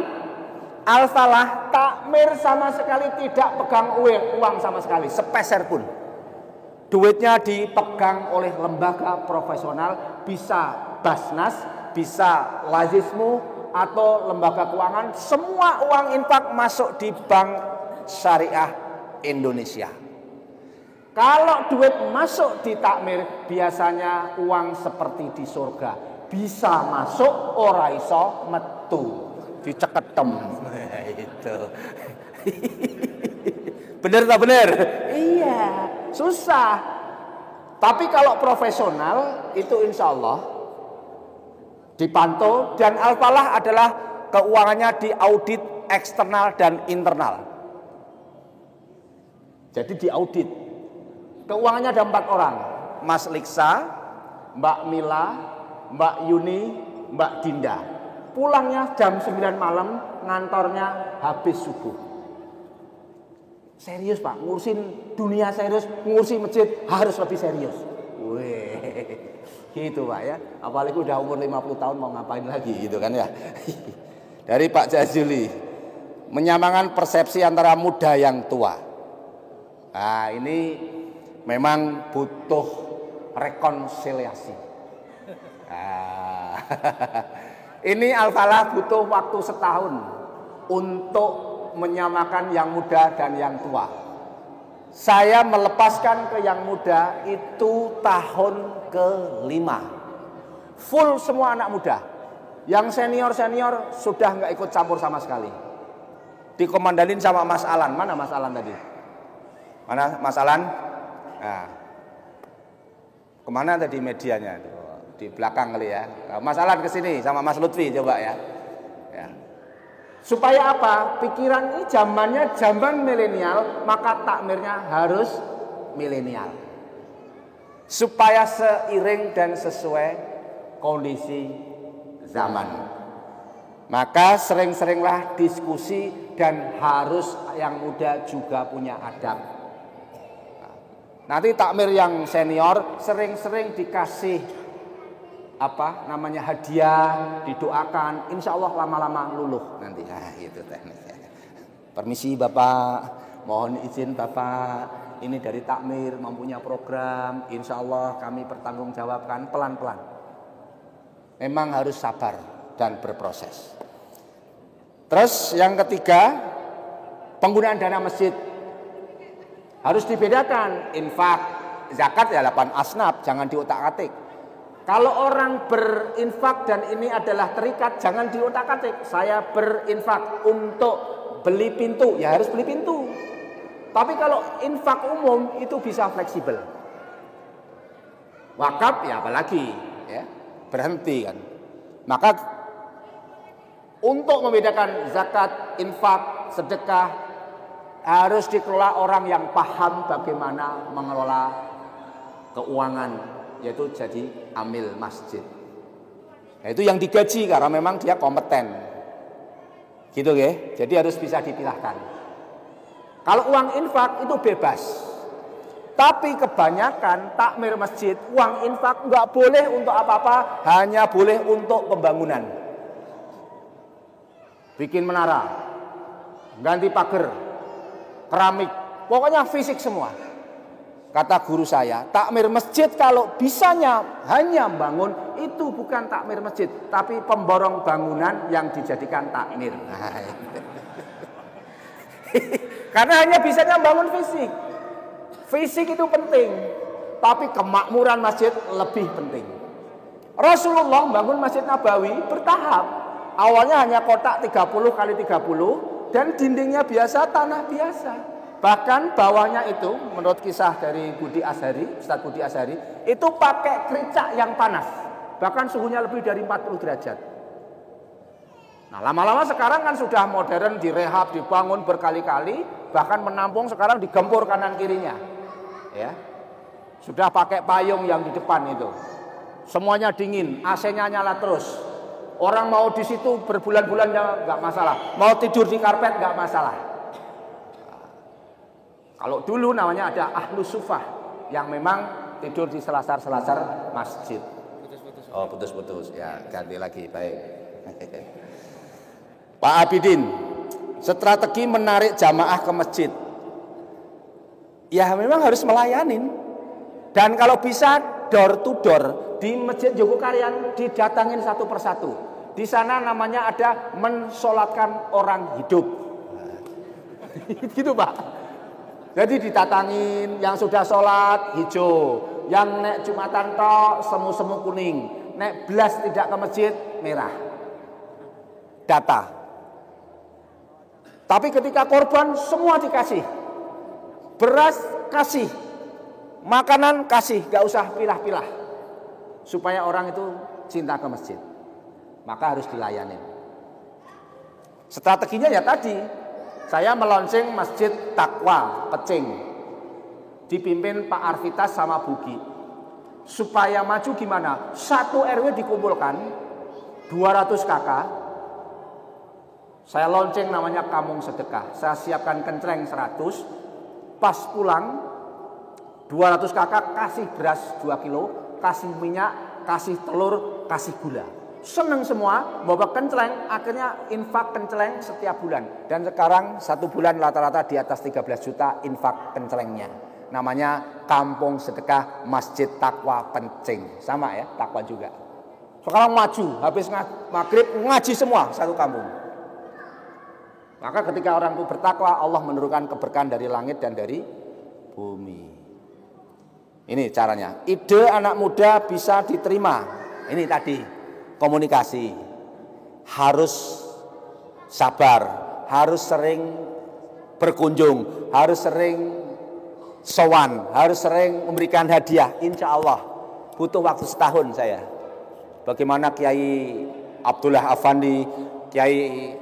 Al-Falah takmir sama sekali tidak pegang uang sama sekali, sepeser pun. Duitnya dipegang oleh lembaga profesional, bisa Basnas, bisa Lazismu atau lembaga keuangan. Semua uang infak masuk di Bank Syariah Indonesia. Kalau duit masuk di takmir, biasanya uang seperti di surga. Bisa masuk, ora iso metu. Diceketem. Itu. Bener tak bener? Iya, susah. Tapi kalau profesional, itu insya Allah dipantau. Dan Al-Falah adalah keuangannya diaudit eksternal dan internal. Jadi diaudit. Keuangannya ada 4 orang, Mas Liksa, Mbak Mila, Mbak Yuni, Mbak Dinda. Pulangnya jam 9 malam, ngantornya habis subuh. Serius Pak, ngurusin dunia serius, ngurusin masjid harus lebih serius. Wih, gitu Pak ya. Apalagi udah umur 50 tahun mau ngapain lagi gitu kan ya. Dari Pak Jazuli, menyamakan persepsi antara muda yang tua. Nah ini memang butuh rekonsiliasi. Ini Al-Falah butuh waktu setahun untuk menyamakan yang muda dan yang tua. Saya melepaskan ke yang muda itu tahun ke-5. Full semua anak muda. Yang senior-senior sudah nggak ikut campur sama sekali. Dikomandanin sama Mas Alan. Mana Mas Alan tadi? Mana Mas Alan? Nah, kemana tadi medianya? Di belakang kali ya. Mas Alan kesini sama Mas Lutfi coba ya. Supaya apa? Pikiran ini zamannya zaman milenial, maka takmirnya harus milenial. Supaya seiring dan sesuai kondisi zaman. Maka sering-seringlah diskusi dan harus yang muda juga punya adab. Nanti takmir yang senior sering-sering dikasih hadiah, didoakan, insya Allah lama-lama luluh nanti. Nah, itu tekniknya. Permisi Bapak, mohon izin Bapak, ini dari takmir mempunyai program, insya Allah kami pertanggungjawabkan pelan-pelan. Memang harus sabar dan berproses. Terus yang ketiga, penggunaan dana masjid. Harus dibedakan, infak, zakat ya 8 asnaf, jangan diotak-atik. Kalau orang berinfak dan ini adalah terikat, jangan diotak-atik. Saya berinfak untuk beli pintu, ya harus beli pintu. Tapi kalau infak umum itu bisa fleksibel. Wakaf ya apalagi, ya berhenti kan. Maka untuk membedakan zakat, infak, sedekah harus dikelola orang yang paham bagaimana mengelola keuangan, yaitu jadi amil masjid. Nah, itu yang digaji karena memang dia kompeten. Gitu ya. Jadi harus bisa dipilahkan. Kalau uang infak itu bebas. Tapi kebanyakan takmir masjid, uang infak nggak boleh untuk apa-apa, hanya boleh untuk pembangunan. Bikin menara, ganti pagar, keramik, pokoknya fisik semua. Kata guru saya, takmir masjid kalau bisanya hanya bangun, itu bukan takmir masjid, tapi pemborong bangunan yang dijadikan takmir. Nah, karena hanya bisanya bangun fisik. Fisik itu penting, tapi kemakmuran masjid lebih penting. Rasulullah bangun Masjid Nabawi bertahap. Awalnya hanya kotak 30 kali 30 dan dindingnya biasa, tanah biasa. Bahkan bawahnya itu menurut kisah dari Budi Azhari, Ustaz Budi Azhari, itu pakai kericak yang panas. Bahkan suhunya lebih dari 40 derajat. Nah, lama-lama sekarang kan sudah modern, direhab, dibangun berkali-kali, bahkan menampung sekarang digempur kanan kirinya. Ya. Sudah pakai payung yang di depan itu. Semuanya dingin, AC-nya nyala terus. Orang mau di situ berbulan-bulan nggak masalah. Mau tidur di karpet nggak masalah. Kalau dulu namanya ada Ahlus Sufah yang memang tidur di selasar-selasar masjid. Oh, putus-putus. Ya, ganti lagi. Baik. Pak Abidin, strategi menarik jamaah ke masjid. Ya memang harus melayanin. Dan kalau bisa door to door di Masjid Jogokarian didatangin satu persatu. Di sana namanya ada mensolatkan orang hidup. Gitu Pak. Jadi ditatangin yang sudah sholat hijau, yang nek Jumatan tok semu-semu kuning, nek belas tidak ke masjid merah. Data. Tapi ketika korban semua dikasih. Beras kasih, makanan kasih, gak usah pilah-pilah. Supaya orang itu cinta ke masjid. Maka harus dilayani. Strateginya ya tadi, saya meluncing Masjid Taqwa Pecing. Dipimpin Pak Arvitas sama Bugi. Supaya maju gimana? Satu RW dikumpulkan, 200 kakak. Saya launching namanya Kampung Sedekah. Saya siapkan kencreng 100. Pas pulang 200 kakak kasih beras 2 kilo, kasih minyak, kasih telur, kasih gula. Seneng semua, bawa kencreng, akhirnya infak kencreng setiap bulan. Dan sekarang 1 bulan rata-rata di atas 13 juta infak kencrengnya. Namanya Kampung Sedekah Masjid Taqwa Pencing. Sama ya, Taqwa juga. Sekarang maju, habis maghrib ngaji semua satu kampung. Maka ketika orang itu bertakwa, Allah menurunkan keberkahan dari langit dan dari bumi. Ini caranya. Ide anak muda bisa diterima. Ini tadi komunikasi. Harus sabar, harus sering berkunjung, harus sering sowan, harus sering memberikan hadiah. Insya Allah butuh waktu setahun saya. Bagaimana Kiai Abdullah Afandi, Kiai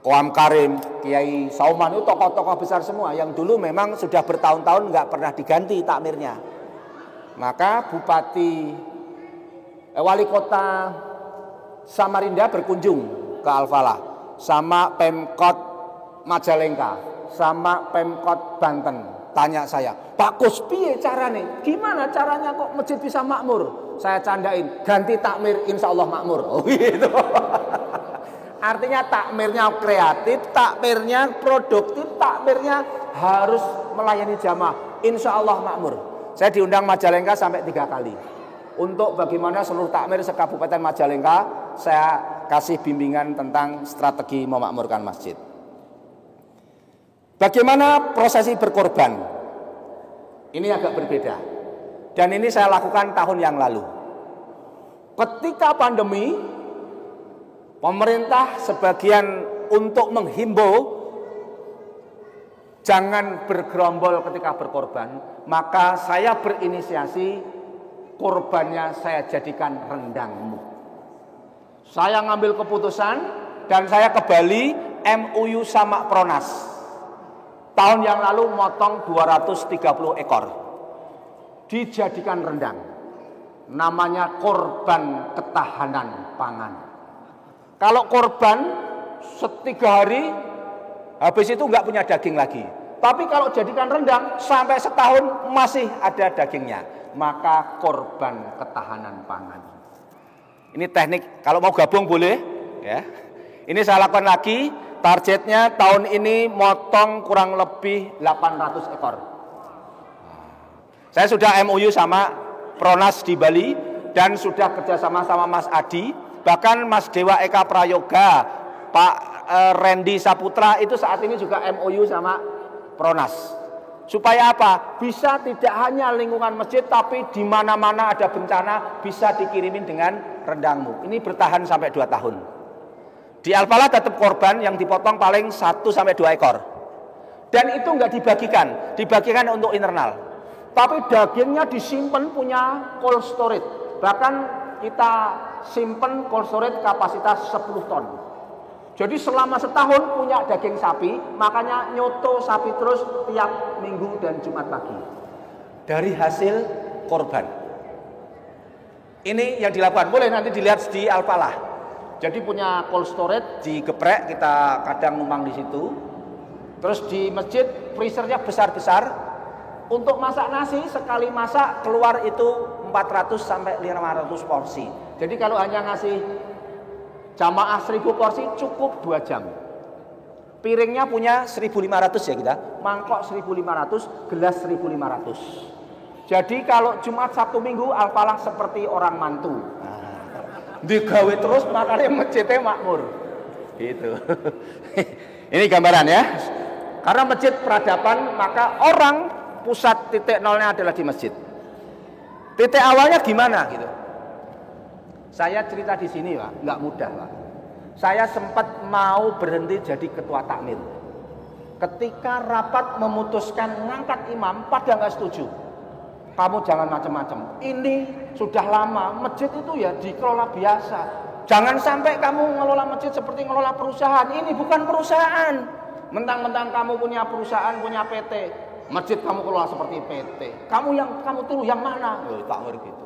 Koam Karim, Kiai Sauman, itu tokoh-tokoh besar semua yang dulu memang sudah bertahun-tahun nggak pernah diganti takmirnya. Maka Bupati Wali Kota Samarinda berkunjung ke Al-Falah, sama Pemkot Majalengka, sama Pemkot Banten. Tanya saya, Pak Kus, piye caranya? Gimana caranya kok masjid bisa makmur? Saya candain, ganti takmir, insya Allah makmur. Oh gitu. Artinya takmirnya kreatif, takmirnya produktif, takmirnya harus melayani jamaah. Insya Allah makmur. Saya diundang Majalengka sampai 3 kali. Untuk bagaimana seluruh takmir sekabupaten Majalengka, saya kasih bimbingan tentang strategi memakmurkan masjid. Bagaimana prosesi berkorban? Ini agak berbeda. Dan ini saya lakukan tahun yang lalu. Ketika pandemi, pemerintah sebagian untuk menghimbau jangan bergerombol ketika berkorban, maka saya berinisiasi korbannya saya jadikan rendangmu. Saya ngambil keputusan dan saya ke Bali MUU sama Pronas. Tahun yang lalu motong 230 ekor. Dijadikan rendang. Namanya korban ketahanan pangan. Kalau korban 3 hari, habis itu nggak punya daging lagi. Tapi kalau jadikan rendang, sampai setahun masih ada dagingnya. Maka korban ketahanan pangan. Ini teknik, kalau mau gabung boleh. Ya. Ini saya lakukan lagi, targetnya tahun ini motong kurang lebih 800 ekor. Saya sudah MOU sama Pronas di Bali dan sudah kerjasama sama Mas Adi, bahkan Mas Dewa Eka Prayoga, Pak Randy Saputra itu saat ini juga MOU sama Pronas. Supaya apa? Bisa tidak hanya lingkungan masjid, tapi di mana-mana ada bencana bisa dikirimin dengan rendangmu. Ini bertahan sampai 2 tahun. Di Al-Falah tetap korban yang dipotong paling 1 sampai 2 ekor. Dan itu nggak dibagikan untuk internal. Tapi dagingnya disimpan punya cold storage. Bahkan kita simpen cold storage kapasitas 10 ton. Jadi selama setahun punya daging sapi, makanya nyoto sapi terus tiap minggu dan Jumat pagi. Dari hasil korban. Ini yang dilakukan, boleh nanti dilihat di Al-Falah. Jadi punya cold storage digeprek, kita kadang numpang di situ. Terus di masjid freezernya besar-besar. Untuk masak nasi sekali masak keluar itu 400 sampai 500 porsi. Jadi kalau hanya ngasih jamaah 1000 porsi cukup 2 jam. Piringnya punya 1500 ya kita. Mangkok 1500, gelas 1500. Jadi kalau Jumat Sabtu Minggu Al-Falah seperti orang mantu. Digawe terus makanya masjidnya makmur. Gitu. Ini gambaran ya. Karena masjid peradaban maka orang pusat titik nolnya adalah di masjid. Titik awalnya gimana gitu. Saya cerita di sini Pak, nggak mudah Pak. Saya sempat mau berhenti jadi ketua takmir. Ketika rapat memutuskan ngangkat imam, pada nggak setuju. Kamu jangan macam-macam. Ini sudah lama, masjid itu ya dikelola biasa. Jangan sampai kamu ngelola masjid seperti ngelola perusahaan. Ini bukan perusahaan. Mentang-mentang kamu punya perusahaan, punya PT, masjid kamu kelola seperti PT. Kamu tiru yang mana? Takmir gitu.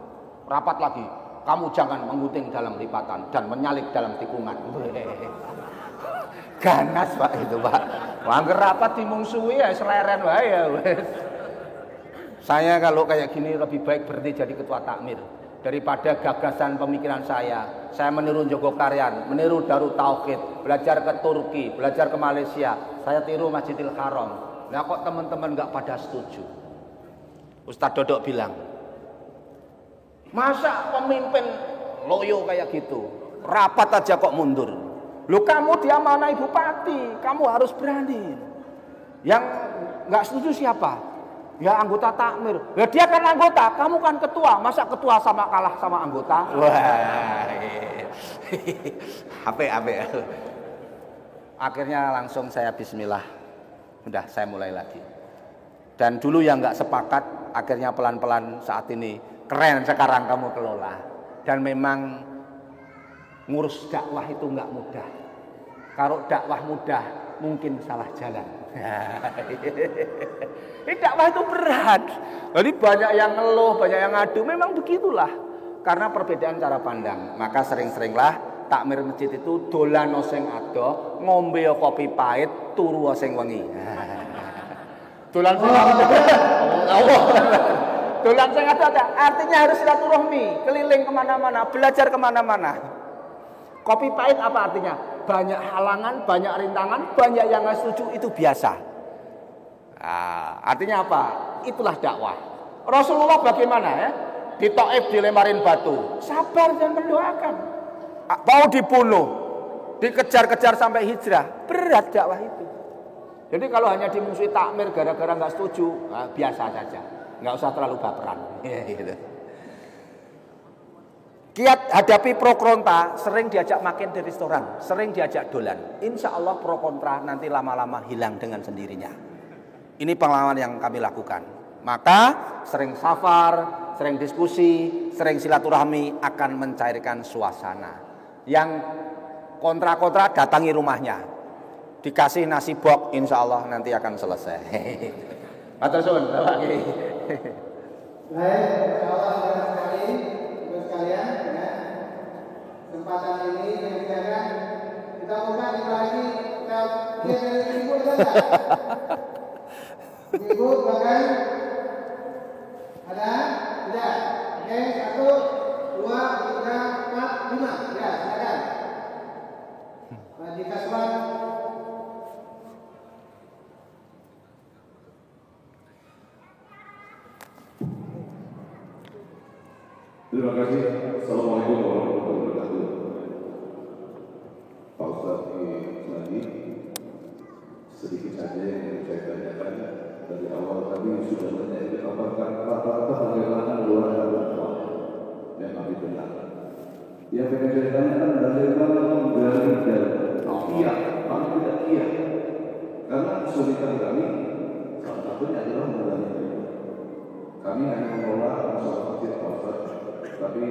Rapat lagi. Kamu jangan menggunting dalam lipatan dan menyalik dalam tikungan. Ganas Pak itu Pak. Wangger rapat dimungsuhi ya seleren wae ya. Saya kalau kayak gini lebih baik berhenti jadi ketua takmir daripada gagasan pemikiran saya. Saya meniru Joko Karyan, meniru Darut Tauhid, belajar ke Turki, belajar ke Malaysia. Saya tiru Masjidil Haram. Nah kok teman-teman nggak pada setuju? Ustadz Dodok bilang, masa pemimpin loyo kayak gitu, rapat aja kok mundur. Lu kamu diamanai bupati, kamu harus berani. Yang nggak setuju siapa? Ya anggota takmir. Ya dia kan anggota, kamu kan ketua. Masa ketua sama kalah sama anggota? Wah, HP. Akhirnya langsung saya bismillah. Udah saya mulai lagi. Dan dulu yang nggak sepakat, akhirnya pelan-pelan saat ini keren sekarang kamu kelola. Dan memang ngurus dakwah itu nggak mudah. Kalau dakwah mudah, mungkin salah jalan. Dakwah itu berat. Jadi banyak yang ngeluh, banyak yang ngadu. Memang begitulah. Karena perbedaan cara pandang. Maka sering-seringlah takmir masjid itu dolan sing ado, ngombe kopi pahit, turu sing wengi. Dolan sing dolan sing ada. Artinya harus silaturahmi, keliling kemana-mana, belajar kemana-mana. Kopi pahit apa artinya? Banyak halangan, banyak rintangan, banyak yang nggak setuju, itu biasa. Artinya apa? Itulah dakwah. Rasulullah bagaimana ya? Di Taif dilemparin batu, sabar dan mendoakan. Mau dibunuh, dikejar-kejar sampai hijrah, berat dakwah itu. Jadi kalau hanya dimusuhi takmir gara-gara nggak setuju, biasa saja, nggak usah terlalu baperan. Gitu. Kiat hadapi pro kontra, sering diajak makan di restoran, sering diajak dolan. Insya Allah pro kontra nanti lama-lama hilang dengan sendirinya. Ini pengalaman yang kami lakukan. Maka sering safar, sering diskusi, sering silaturahmi akan mencairkan suasana. Yang kontra-kontra datangi rumahnya, dikasih nasi bok, insya Allah nanti akan selesai. Matur suwun, Bapak Kiai. Baik, insya Allah sekali sekalian ya. Kesempatan ini yang kita buka lagi kita ibu saja. Ibu bahkan ada tidak? Oke, 1, 2, 3, 4, 5. Ya, silakan. Bagi Kasman. Terima kasih. Assalamualaikum warahmatullahi wabarakatuh. Pak Ustadz Kusnadi, sedikit saja yang saya tanyakan dari awal tadi sudah banyak dikatakan kata-kata penghilangan luar biasa yang kami dengar. Yang pengen saya tanyakan dari mana menggali dan iya, kami tidak iya, karena kesulitan kami salah satunya adalah menggali. Kami hanya mengelola masalah masjid Pak Ustadz, tapi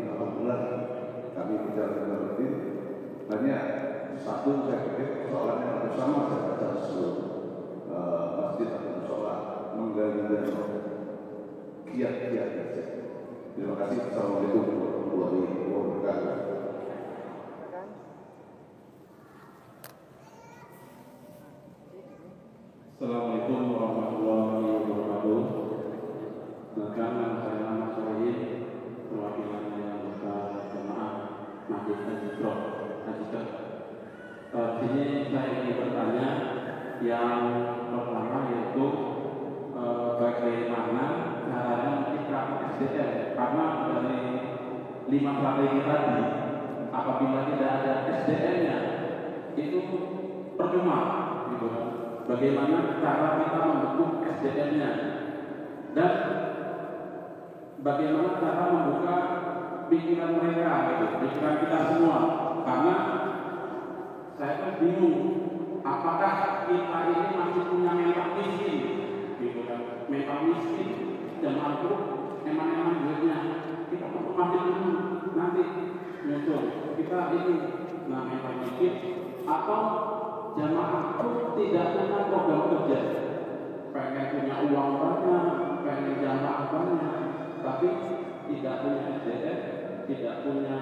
alhamdulillah kami bicara dengan rutin. Hanya satu saya pikir persoalan yang ada sama saya baca seluruh masjid atau musola menggali dan kiat-kiat saja. Terima kasih. Assalamualaikum warahmatullahi wabarakatuh. Assalamualaikum warahmatullahi wabarakatuh. Dengan saya Mas Sohib, perwakilan yang besar jemaah Masjid Al-Jidroh. Sini saya ingin bertanya yang pertama yaitu bagaimana caranya menciptakan SDM, karena dari 5 strategi tadi apabila tidak ada SDM-nya itu percuma gitu. Bagaimana cara kita membentuk SDM-nya dan bagaimana cara membuka pikiran mereka gitu, pikiran kita semua, karena saya kan bingung apakah kita ini masih punya mental miskin gitu kan, mental miskin dan mampu emang duitnya kita perlu masih dulu nanti muncul kita ini mental miskin atau jamaah pun tidak punya program kerja, pengen punya uang banyak, pengen jamaah banyak, tapi tidak punya SDM, tidak punya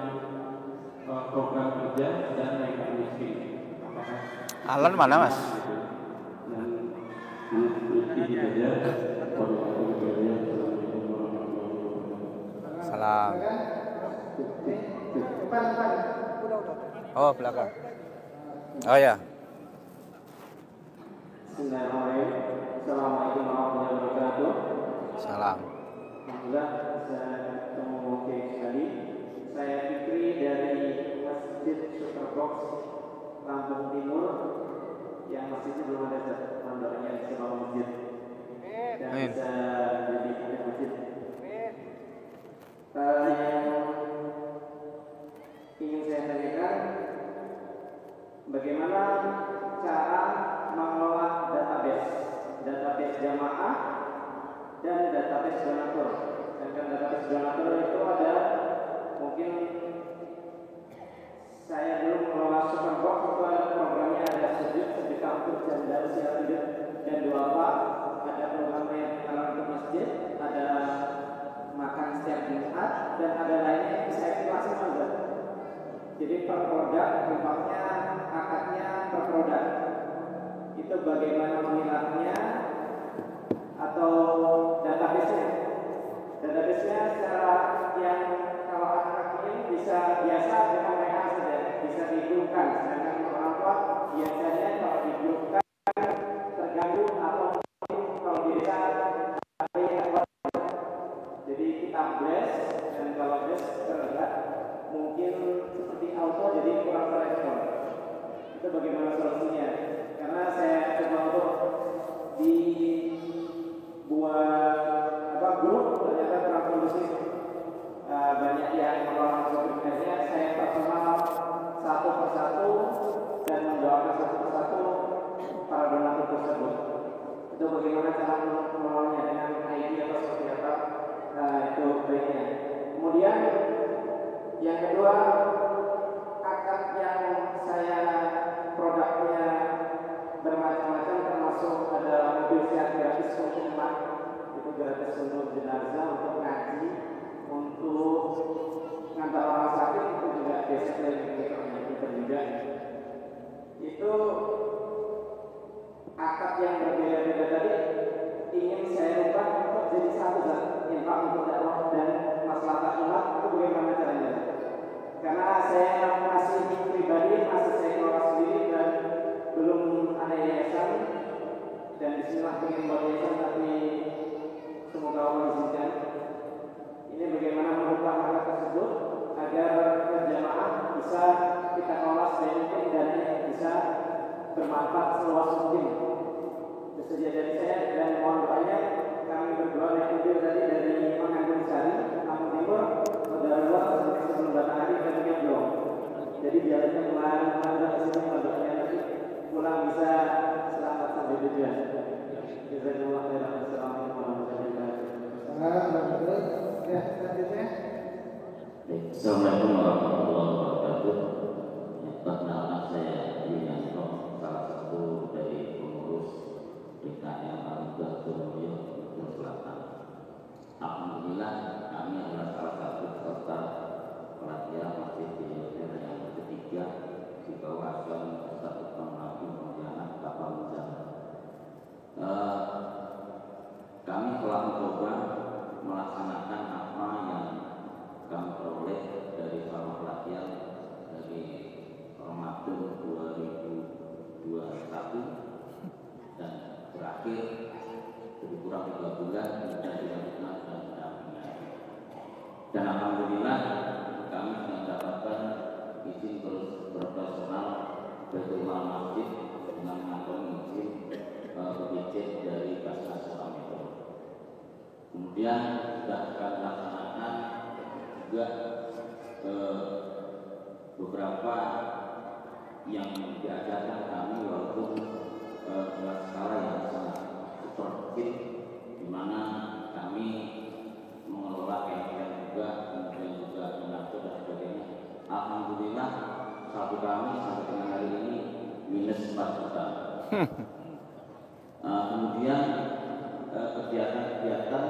program kerja dan mental miskin. Alan mana Mas? Salam. Oh belakang. Oh ya. Assalamualaikum warahmatullahi wabarakatuh. Salam. Alhamdulillah saya ketemu Kiai sekali. Saya Fikri dari Masjid Superbox Lampung Timur, yang masjidnya belum ada tandanya di sebuah masjid dan bisa jadi masjid. Yang ingin saya tanyakan, bagaimana cara mengelola database jamaah dan database donatur. Sedangkan database donatur itu ada, mungkin saya belum mengelola Superbox, itu ada programnya, ada sedekah untuk janda usia lanjut dan duafa, ada program yang untuk masjid, ada makan setiap Jumat, dan ada lainnya yang bisa aktivasi juga. Jadi per produk, impaknya, akadnya per produk. Itu bagaimana memilahnya atau database-nya. Database-nya secara yang kalau anak-anak ini bisa biasa dengan mereka saja, bisa digrupkan. Sedangkan orang tua biasanya kalau digrupkan terganggu atau kalau bisa ada yang jadi kita blast, dan kalau blast terlihat mungkin seperti auto jadi kurang terrespon. Itu bagaimana solusinya? Karena saya coba untuk dibuat grup, ternyata kurang kondusif. Banyak yang menolak sebenarnya. Saya personal satu persatu dan mendoakan satu persatu para donatur tersebut. Itu bagaimana cara mengelolanya, dengan ID atau seperti apa, itu baiknya. Kemudian yang kedua, akad yang saya produknya bermacam-macam, termasuk ada mobil sehat gratis muslimah, itu gratis untuk jenazah, untuk ngaji, untuk ngantar orang sakit, itu juga biasa dari kita juga. Itu akad yang berbeda-beda tadi ingin saya ubah untuk jadi satu dan infak untuk dakwah dan maslahat umat. Itu bagaimana caranya? Karena saya masih pribadi, masih saya kelola sendiri dan belum ada yayasan, dan disinilah ingin buat yayasan, tapi semoga Allah izinkan. Ini bagaimana merubah akad bermanfaat seluas mungkin. Bersedia dari saya dan mohon doanya kami berdua naik mobil tadi dari Manganggung Sari, Lampung Timur, Saudara Luar sampai sebelum Batak Adi dan Nyoblo. Jadi jalannya kemarin ke sini doanya nanti pulang bisa selamat sampai tujuan. Jazakumullah khairan. Assalamualaikum warahmatullahi wabarakatuh. Ya, selanjutnya. Assalamualaikum warahmatullahi wabarakatuh. Perkenalkan saya Yunanto, salah satu dari pengurus DKM Al-Huda Surabaya Bagian Selatan. Alhamdulillah kami adalah salah satu peserta pelatihan masjid di daerah yang ketiga di kawasan satu Penglaku Pontianak Kapal Jalan. Kami telah mencoba melaksanakan apa yang kami peroleh dari selama pelatihan dari Ramadan 2021 dan berakhir lebih kurang 3 bulan dan dilanjutkan dan pendampingan. Dan alhamdulillah kami mendapatkan izin profesional Baitul Mal Masjid dengan mengantongi izin PBJ dari Basnas Metro. Kemudian sudah kami laksanakan juga beberapa yang diajarkan kami walaupun dengan skala yang sangat super kecil, di mana kami mengelola campaign juga, kemudian juga mengatur dan sebagainya. Alhamdulillah satu kami sampai dengan hari ini minus 4 juta. Kemudian kegiatan-kegiatan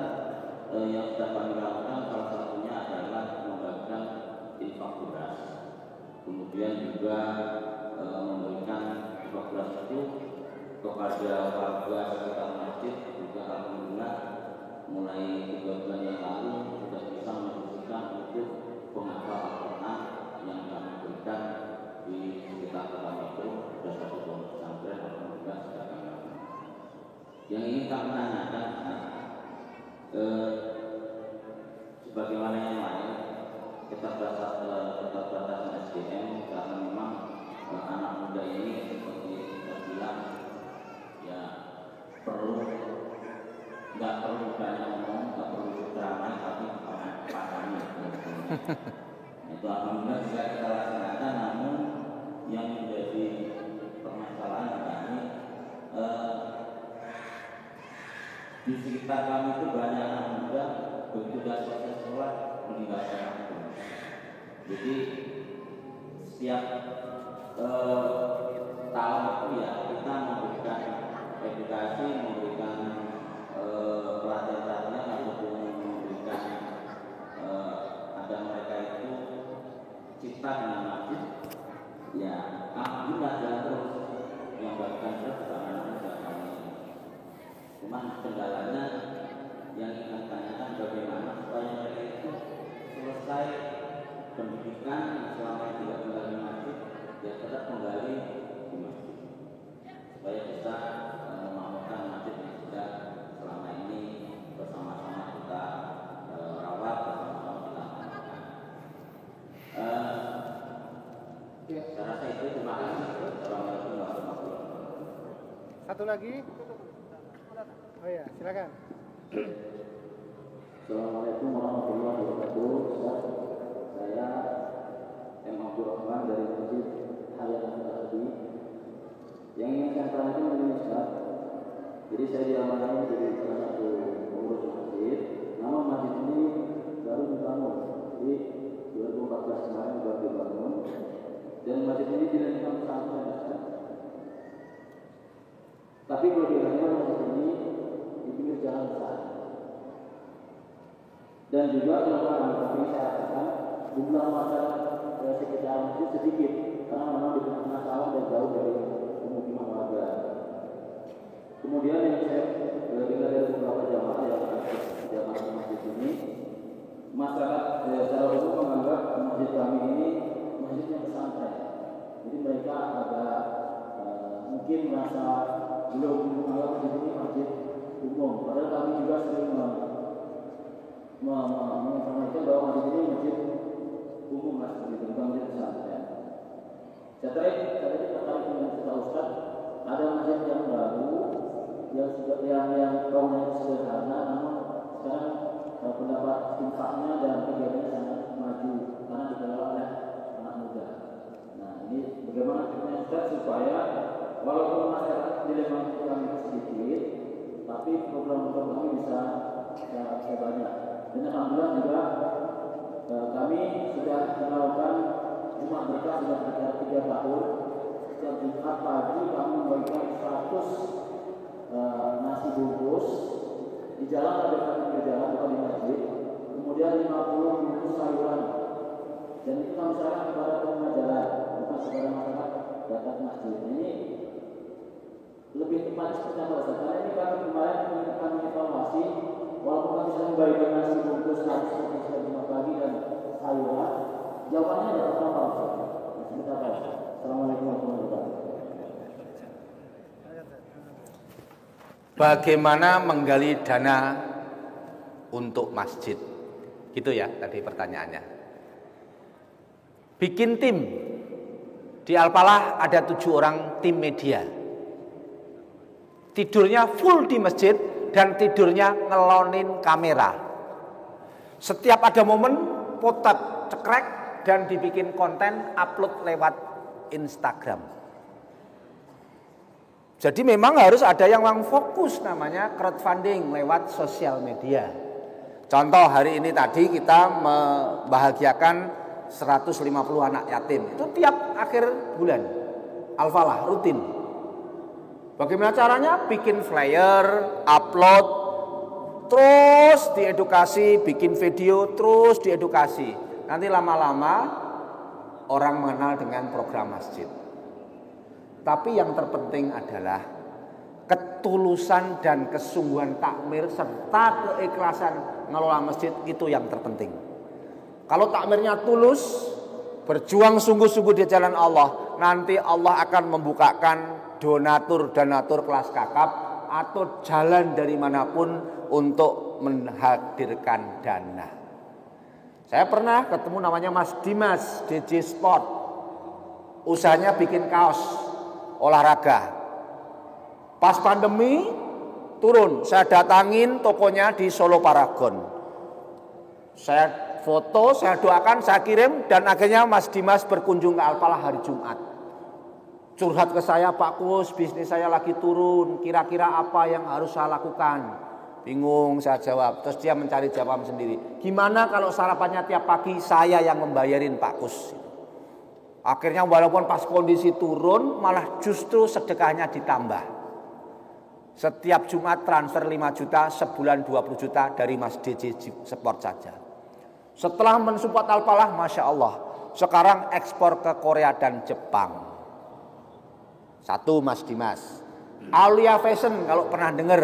yang sudah kami lakukan salah satunya adalah membagikan infak beras, kemudian juga memberikan infak beras itu kepada warga sekitar masjid. Juga alhamdulillah mulai 3 bulan yang lalu sudah bisa mendistribusikan untuk penghafal Al-Quran yang kami berikan di sekitar kota Metro dan satu pondok pesantren alhamdulillah sudah kami lakukan. Yang ingin kami tanyakan sebagaimana yang lain keterbatasan SDM, karena memang anak muda ini seperti saya bilang ya nggak perlu banyak ngomong, nggak perlu ceramah, tapi pakainya itu alhamdulillah juga kita laksanakan. Namun yang menjadi permasalahan kami di sekitar kami itu banyak anak muda begitu sudah selesai sekolah meninggalkan itu. Jadi setiap tahun itu ya kita memberikan edukasi, memberikan pelatihan-pelatihan ataupun memberikan agar mereka itu cinta dengan masjid. Ya alhamdulillah jalan terus yang bahkan terus anak-anak kami. Cuman kendalanya yang ingin tanyakan bagaimana supaya mereka itu selesai pendidikan selama 3 bulan di masjid, dia tetap kembali di masjid supaya bisa memakmurkan masjid yang sudah selama ini bersama-sama kita rawat, bersama-sama kita amankan. Saya rasa itu. Terima kasih. Assalamualaikum warahmatullahi wabarakatuh. Satu lagi. Oh ya, silakan. Assalamualaikum warahmatullahi wabarakatuh. Saya M. Abdul Rahman dari Masjid Hayat Al-Hadi. Yang ingin saya tanyakan ini Ustaz. Jadi saya diamanahkan menjadi salah satu pengurus masjid. Nama masjid ini baru dibangun. Jadi 2014 kemarin baru dibangun. Dan masjid ini dirancang pesantren Ustaz. Tapi kalau dirancang masjid ini di pinggir jalan besar. Dan juga kalau kami saya katakan jumlah masyarakat sekitar masjid sedikit karena memang di tengah sawah dan jauh dari pemukiman warga. Kemudian yang saya dengar dari beberapa jamaah yang jamaah di masjid ini, masyarakat secara umum menganggap masjid kami ini masjidnya pesantren. Jadi mereka agak mungkin merasa belum menganggap masjid ini masjid umum. Padahal kami juga sering menginformasikan bahwa masjid ini masjid umum, masjid bukan masjid pesantren. Saya tertarik dengan cerita Ustaz yang bangunannya sederhana, namun sekarang pendapat infaknya dan kegiatannya sangat maju karena dikelola oleh anak muda. Nah, ini bagaimana tipsnya Ustaz supaya walaupun masyarakat dilema kami sedikit, tapi program-program kami bisa banyak. Dan alhamdulillah juga kami sudah melakukan Jumat Berkah sudah sekitar 3 tahun. Setiap Jumat pagi kami membagikan 100 nasi bungkus. Di jalan ada kami berjalan atau di masjid. Kemudian 50 bungkus sayuran. Dan itu kami serahkan kepada pengguna jalan, bukan kepada masyarakat dekat masjid. Ini lebih tepat seperti apa Ustaz? Karena ini kami kemarin mengingatkan evaluasi, walaupun kami sudah membagikan nasi bungkus 100 setiap Jumat pagi dan sayuran, jawabannya adalah apa Ustaz? Seperti apa? Assalamualaikum warahmatullahi wabarakatuh. Bagaimana menggali dana untuk masjid? Gitu ya tadi pertanyaannya. Bikin tim. Di Al-Falah ada 7 orang tim media. Tidurnya full di masjid dan tidurnya ngelonin kamera. Setiap ada momen foto cekrek dan dibikin konten upload lewat Instagram. Jadi memang harus ada yang fokus namanya crowdfunding lewat sosial media. Contoh hari ini tadi kita membahagiakan 150 anak yatim. Itu tiap akhir bulan. Al-Falah rutin. Bagaimana caranya? Bikin flyer, upload, terus diedukasi, bikin video, terus diedukasi. Nanti lama-lama orang mengenal dengan program masjid. Tapi yang terpenting adalah ketulusan dan kesungguhan takmir serta keikhlasan ngelola masjid, itu yang terpenting. Kalau takmirnya tulus, berjuang sungguh-sungguh di jalan Allah, nanti Allah akan membukakan donatur kelas kakap atau jalan dari manapun untuk menghadirkan dana. Saya pernah ketemu namanya Mas Dimas DJ Sport. Usahanya bikin kaos olahraga. Pas pandemi turun, saya datangin tokonya di Solo Paragon. Saya foto, saya doakan, saya kirim, dan akhirnya Mas Dimas berkunjung ke Al-Falah hari Jumat. Curhat ke saya, Pak Kus, bisnis saya lagi turun, kira-kira apa yang harus saya lakukan? Bingung saya jawab, terus dia mencari jawaban sendiri. Gimana kalau sarapannya tiap pagi saya yang membayarin Pak Kus? Akhirnya walaupun pas kondisi turun, malah justru sedekahnya ditambah. Setiap Jumat transfer 5 juta, sebulan 20 juta dari Mas DJ Sport saja. Setelah mensupport Al-Falah, Masya Allah, sekarang ekspor ke Korea dan Jepang. Satu Mas Dimas. Aulia Fashion kalau pernah dengar,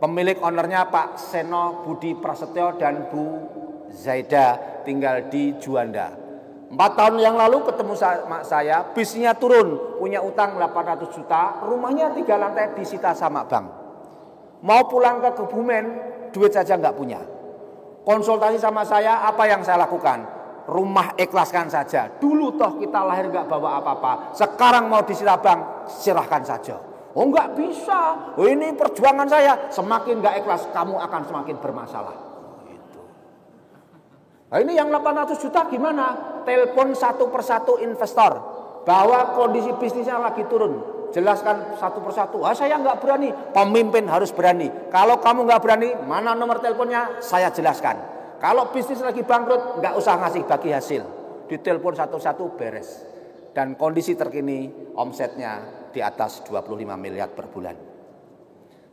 pemilik ownernya Pak Seno Budi Prasetyo dan Bu Zaida, tinggal di Juanda. 4 tahun yang lalu ketemu saya, bisnisnya turun, punya utang 800 juta, rumahnya 3 lantai disita sama bank. Mau pulang ke Kebumen, duit saja nggak punya. Konsultasi sama saya, apa yang saya lakukan? Rumah ikhlaskan saja. Dulu toh kita lahir nggak bawa apa-apa, sekarang mau disita bank, silahkan saja. Oh nggak bisa, oh, ini perjuangan saya. Semakin nggak ikhlas, kamu akan semakin bermasalah. Gitu. Nah ini yang 800 juta gimana? Telepon satu persatu investor bahwa kondisi bisnisnya lagi turun. Jelaskan satu persatu. Saya nggak berani. Pemimpin harus berani. Kalau kamu nggak berani, mana nomor teleponnya? Saya jelaskan. Kalau bisnis lagi bangkrut, nggak usah ngasih bagi hasil. Ditelepon satu-satu beres. Dan kondisi terkini omsetnya di atas 25 miliar per bulan.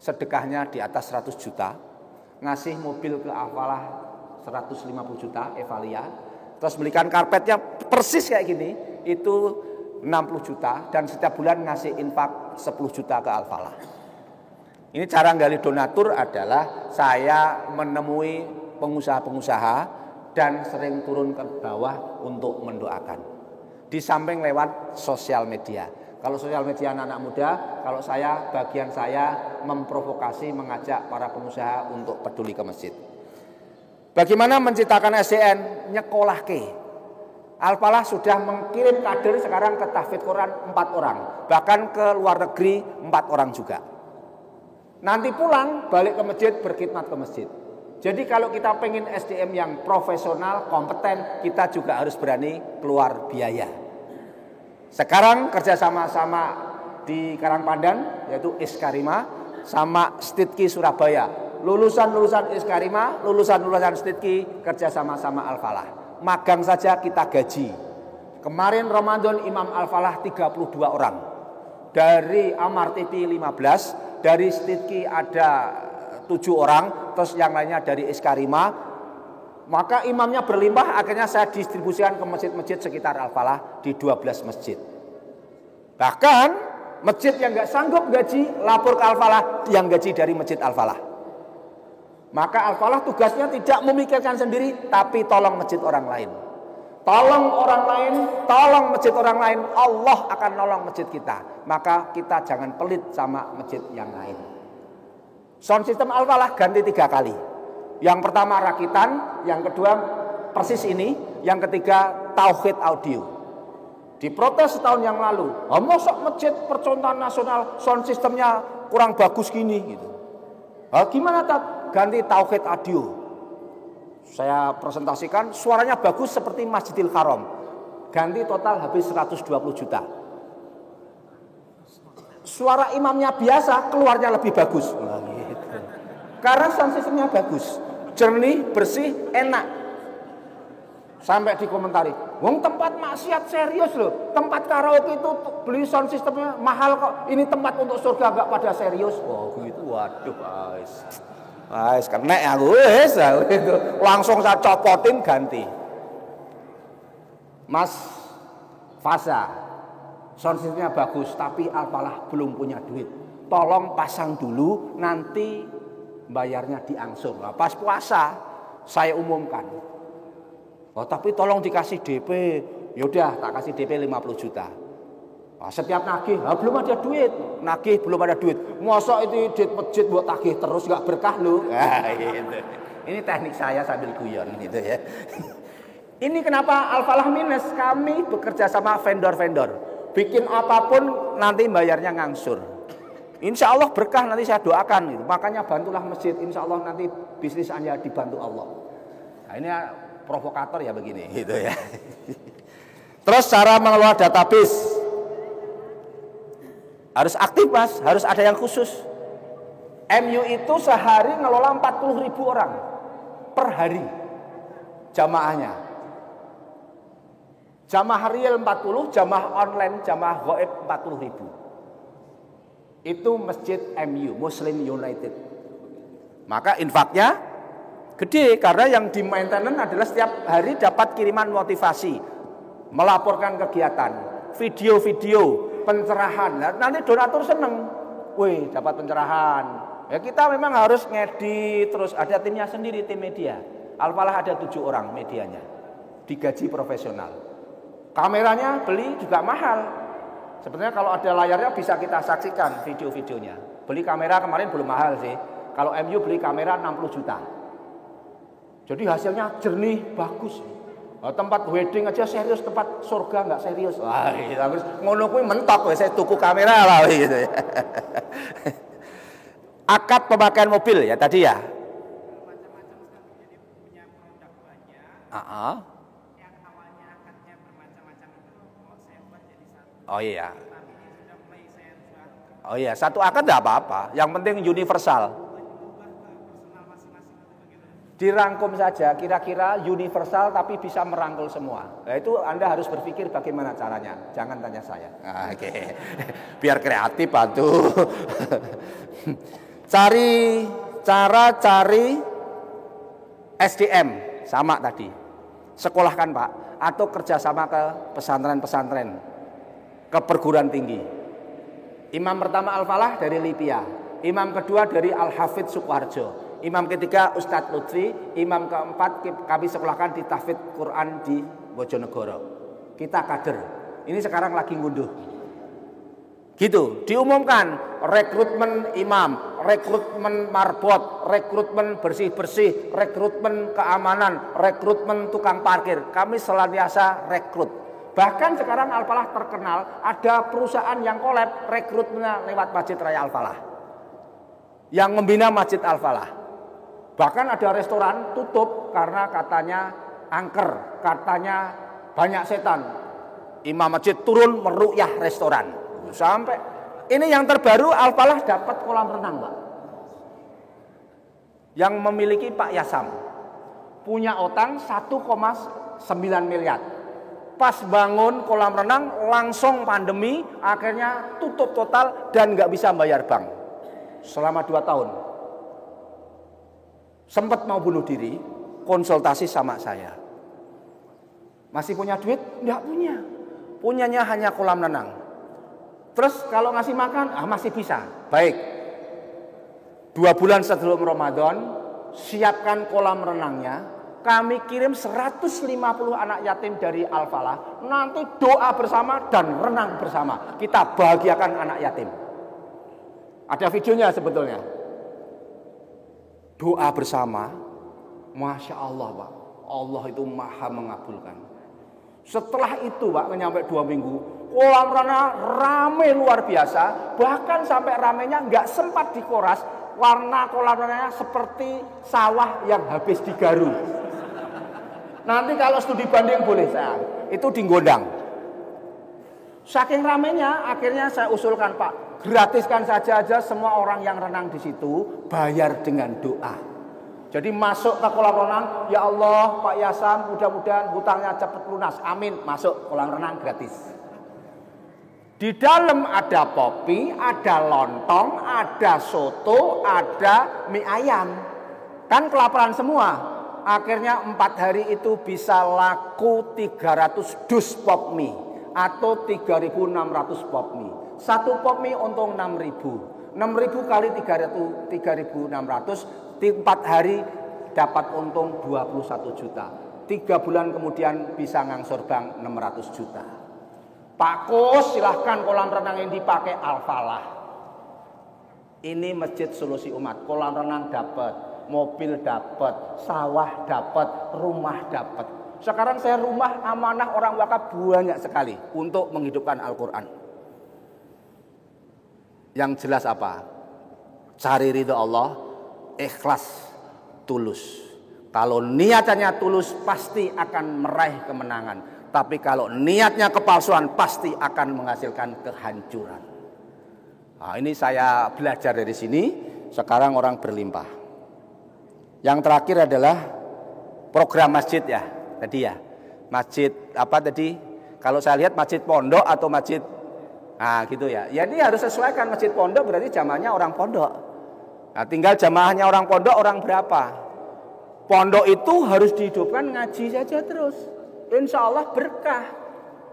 Sedekahnya di atas 100 juta. Ngasih mobil ke Al-Falah 150 juta Evalia. Terus belikan karpetnya persis kayak gini, itu 60 juta. Dan setiap bulan ngasih infak 10 juta ke Al-Falah. Ini cara gali donatur adalah saya menemui pengusaha-pengusaha dan sering turun ke bawah untuk mendoakan. Di samping lewat sosial media. Kalau sosial media anak-anak muda, kalau saya, bagian saya memprovokasi, mengajak para pengusaha untuk peduli ke masjid. Bagaimana menciptakan SDN? Nyekolah ke. Al-Falah sudah mengirim kader sekarang ke tahfidz Quran 4 orang. Bahkan ke luar negeri 4 orang juga. Nanti pulang balik ke masjid, berkhidmat ke masjid. Jadi kalau kita pengen SDM yang profesional, kompeten, kita juga harus berani keluar biaya. Sekarang kerja sama-sama di Karangpandan, yaitu Iskarima, sama Stitki Surabaya. Lulusan-lulusan Iskarima, lulusan-lulusan Stitki, kerja sama-sama Al-Falah. Magang saja kita gaji. Kemarin Ramadan Imam Al-Falah 32 orang. Dari Amar TV 15, dari Stitki ada 7 orang, terus yang lainnya dari Iskarima. Maka imamnya berlimpah, akhirnya saya distribusikan ke masjid-masjid sekitar Al-Falah di 12 masjid. Bahkan masjid yang nggak sanggup gaji, lapor ke Al-Falah, yang gaji dari masjid Al-Falah. Maka Al-Falah tugasnya tidak memikirkan sendiri, tapi tolong masjid orang lain. Tolong orang lain, tolong masjid orang lain, Allah akan nolong masjid kita. Maka kita jangan pelit sama masjid yang lain. Sound system Al-Falah ganti 3 kali. Yang pertama rakitan, yang kedua persis ini, yang ketiga tauhid audio. Diprotes setahun yang lalu, mosok masjid percontohan nasional sound systemnya kurang bagus gini gitu. Gimana tak ganti tauhid audio? Saya presentasikan, suaranya bagus seperti Masjidil Haram. Ganti total habis 120 juta. Suara imamnya biasa, keluarnya lebih bagus. Gitu. Karena sound systemnya bagus, jernih, bersih, enak. Sampai dikomentari, wong tempat maksiat serius loh. Tempat karaoke itu beli sound systemnya mahal kok. Ini tempat untuk surga gak pada serius. Oh gitu, waduh guys, kena aku gitu. Langsung saya copotin ganti. Mas Fasa, sound systemnya bagus, tapi Al-Falah belum punya duit. Tolong pasang dulu, nanti bayarnya diangsur. Nah, pas puasa saya umumkan. Tapi tolong dikasih DP. Yaudah, tak kasih DP 50 juta. Setiap nagih, belum ada duit. Nagih belum ada duit. Mosok itu duit masjid buat tagih terus gak berkah lu. Gitu. Ini teknik saya sambil guyon gitu ya. Ini kenapa Al-Falah minus? Kami bekerja sama vendor-vendor. Bikin apapun nanti bayarnya ngangsur. Insya Allah berkah, nanti saya doakan gitu. Makanya bantulah masjid, insya Allah nanti bisnis Anda dibantu Allah. Nah, ini provokator ya begini gitu ya. Terus cara mengelola database harus aktif mas, harus ada yang khusus. MU itu sehari ngelola 40.000 orang per hari jamaahnya. Jamaah real 40, jamaah online, jamaah gaib 40.000. Itu masjid MU, Muslim United. Maka infaknya gede karena yang di maintenance adalah setiap hari dapat kiriman motivasi, melaporkan kegiatan, video-video, pencerahan. Nanti donatur seneng, wih dapat pencerahan. Ya kita memang harus ngedit, terus ada timnya sendiri, tim media. Al-Falah ada 7 orang medianya, digaji profesional. Kameranya beli juga mahal. Sebenarnya kalau ada layarnya bisa kita saksikan video-videonya. Beli kamera kemarin belum mahal sih. Kalau MU beli kamera 60 juta. Jadi hasilnya jernih, bagus. Tempat wedding aja serius, tempat surga nggak serius. Wah, terus ngono kuwi mentok wis saya tuku kamera lah gitu ya. Akad pemakaian mobil ya tadi ya. Oh iya. Oh iya, satu akad enggak apa-apa. Yang penting universal. Dirangkum saja, kira-kira universal tapi bisa merangkul semua. Nah, itu Anda harus berpikir bagaimana caranya. Jangan tanya saya. Oke. Biar kreatif bantu. Cari SDM sama tadi. Sekolahkan Pak, atau kerjasama ke pesantren-pesantren, ke perguruan tinggi. Imam pertama Al-Falah dari Libya, imam kedua dari Al-Hafidz Sukoharjo, imam ketiga Ustadz Lutfi, imam keempat kami sekolahkan di Tahfidz Quran di Bojonegoro. Kita kader. Ini sekarang lagi ngunduh. Gitu, diumumkan rekrutmen imam, rekrutmen marbot, rekrutmen bersih-bersih, rekrutmen keamanan, rekrutmen tukang parkir. Kami senantiasa rekrut. Bahkan sekarang Al-Falah terkenal, ada perusahaan yang kolab rekrutmennya lewat Masjid Raya Al-Falah. yang membina Masjid Al-Falah. Bahkan ada restoran tutup karena katanya angker, katanya banyak setan. Imam masjid turun meruqyah restoran. Sampai ini yang terbaru Al-Falah dapat kolam renang, Pak. Yang memiliki Pak Yasam. Punya utang 1,9 miliar. Pas bangun kolam renang langsung pandemi, akhirnya tutup total dan nggak bisa bayar bank selama 2 tahun. Sempat mau bunuh diri, konsultasi sama saya. Masih punya duit? Nggak punya. Punyanya hanya kolam renang. Terus kalau ngasih makan, masih bisa. Baik. 2 bulan sebelum Ramadan, siapkan kolam renangnya. Kami kirim 150 anak yatim dari Al-Falah. Nanti doa bersama dan renang bersama. Kita bahagiakan anak yatim. Ada videonya sebetulnya. Doa bersama. Masya Allah, Pak. Allah itu maha mengabulkan. Setelah itu, Pak, nyampe 2 minggu. Kolam renang rame luar biasa. Bahkan sampai ramenya nggak sempat dikoras. Warna kolam renangnya seperti sawah yang habis digaru. Nanti kalau studi banding boleh saya. Itu di Gondang. Saking ramenya akhirnya saya usulkan, Pak, gratiskan saja semua orang yang renang di situ bayar dengan doa. Jadi masuk ke kolam renang, ya Allah Pak Yasam mudah-mudahan hutangnya cepat lunas. Amin. Masuk kolam renang gratis. Di dalam ada kopi, ada lontong, ada soto, ada mie ayam. Kan kelaparan semua. Akhirnya 4 hari itu bisa laku 300 dus pop mie atau 3.600 pop mie. 1 pop mie untung 6.000. 6.000 kali 3.600, 4 hari dapat untung 21 juta. 3 bulan kemudian bisa ngangsur bank 600 juta. Pak Kus, silahkan kolam renang yang dipakai Al-Falah. Ini masjid solusi umat. Kolam renang dapat. Mobil dapat, sawah dapat, rumah dapat. Sekarang saya rumah amanah orang wakaf banyak sekali untuk menghidupkan Al-Quran. Yang jelas apa? Cari ridho Allah, ikhlas, tulus. Kalau niatnya tulus pasti akan meraih kemenangan. Tapi kalau niatnya kepalsuan pasti akan menghasilkan kehancuran. Nah, ini saya belajar dari sini. Sekarang orang berlimpah. Yang terakhir adalah program masjid ya, tadi ya. Masjid apa tadi? Kalau saya lihat masjid pondok atau masjid, gitu ya. Jadi harus sesuaikan masjid pondok berarti jamaahnya orang pondok. Nah, tinggal jamaahnya orang pondok orang berapa? Pondok itu harus dihidupkan ngaji saja terus. Insya Allah berkah.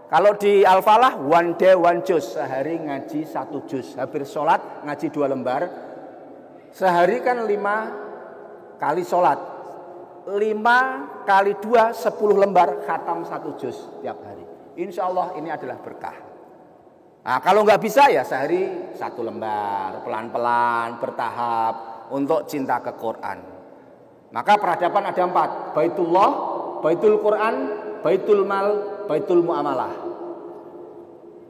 Kalau di Al-Falah one day one juz, sehari ngaji 1 juz. Habis sholat ngaji 2 lembar. Sehari kan 5 kali sholat 5 kali 2 10 lembar khatam 1 juz tiap hari. Insya Allah ini adalah berkah. Nah, kalau nggak bisa ya sehari 1 lembar pelan-pelan bertahap untuk cinta ke Quran. Maka peradaban ada 4: Baitullah, Baitul Quran, Baitul Mal, Baitul Muamalah.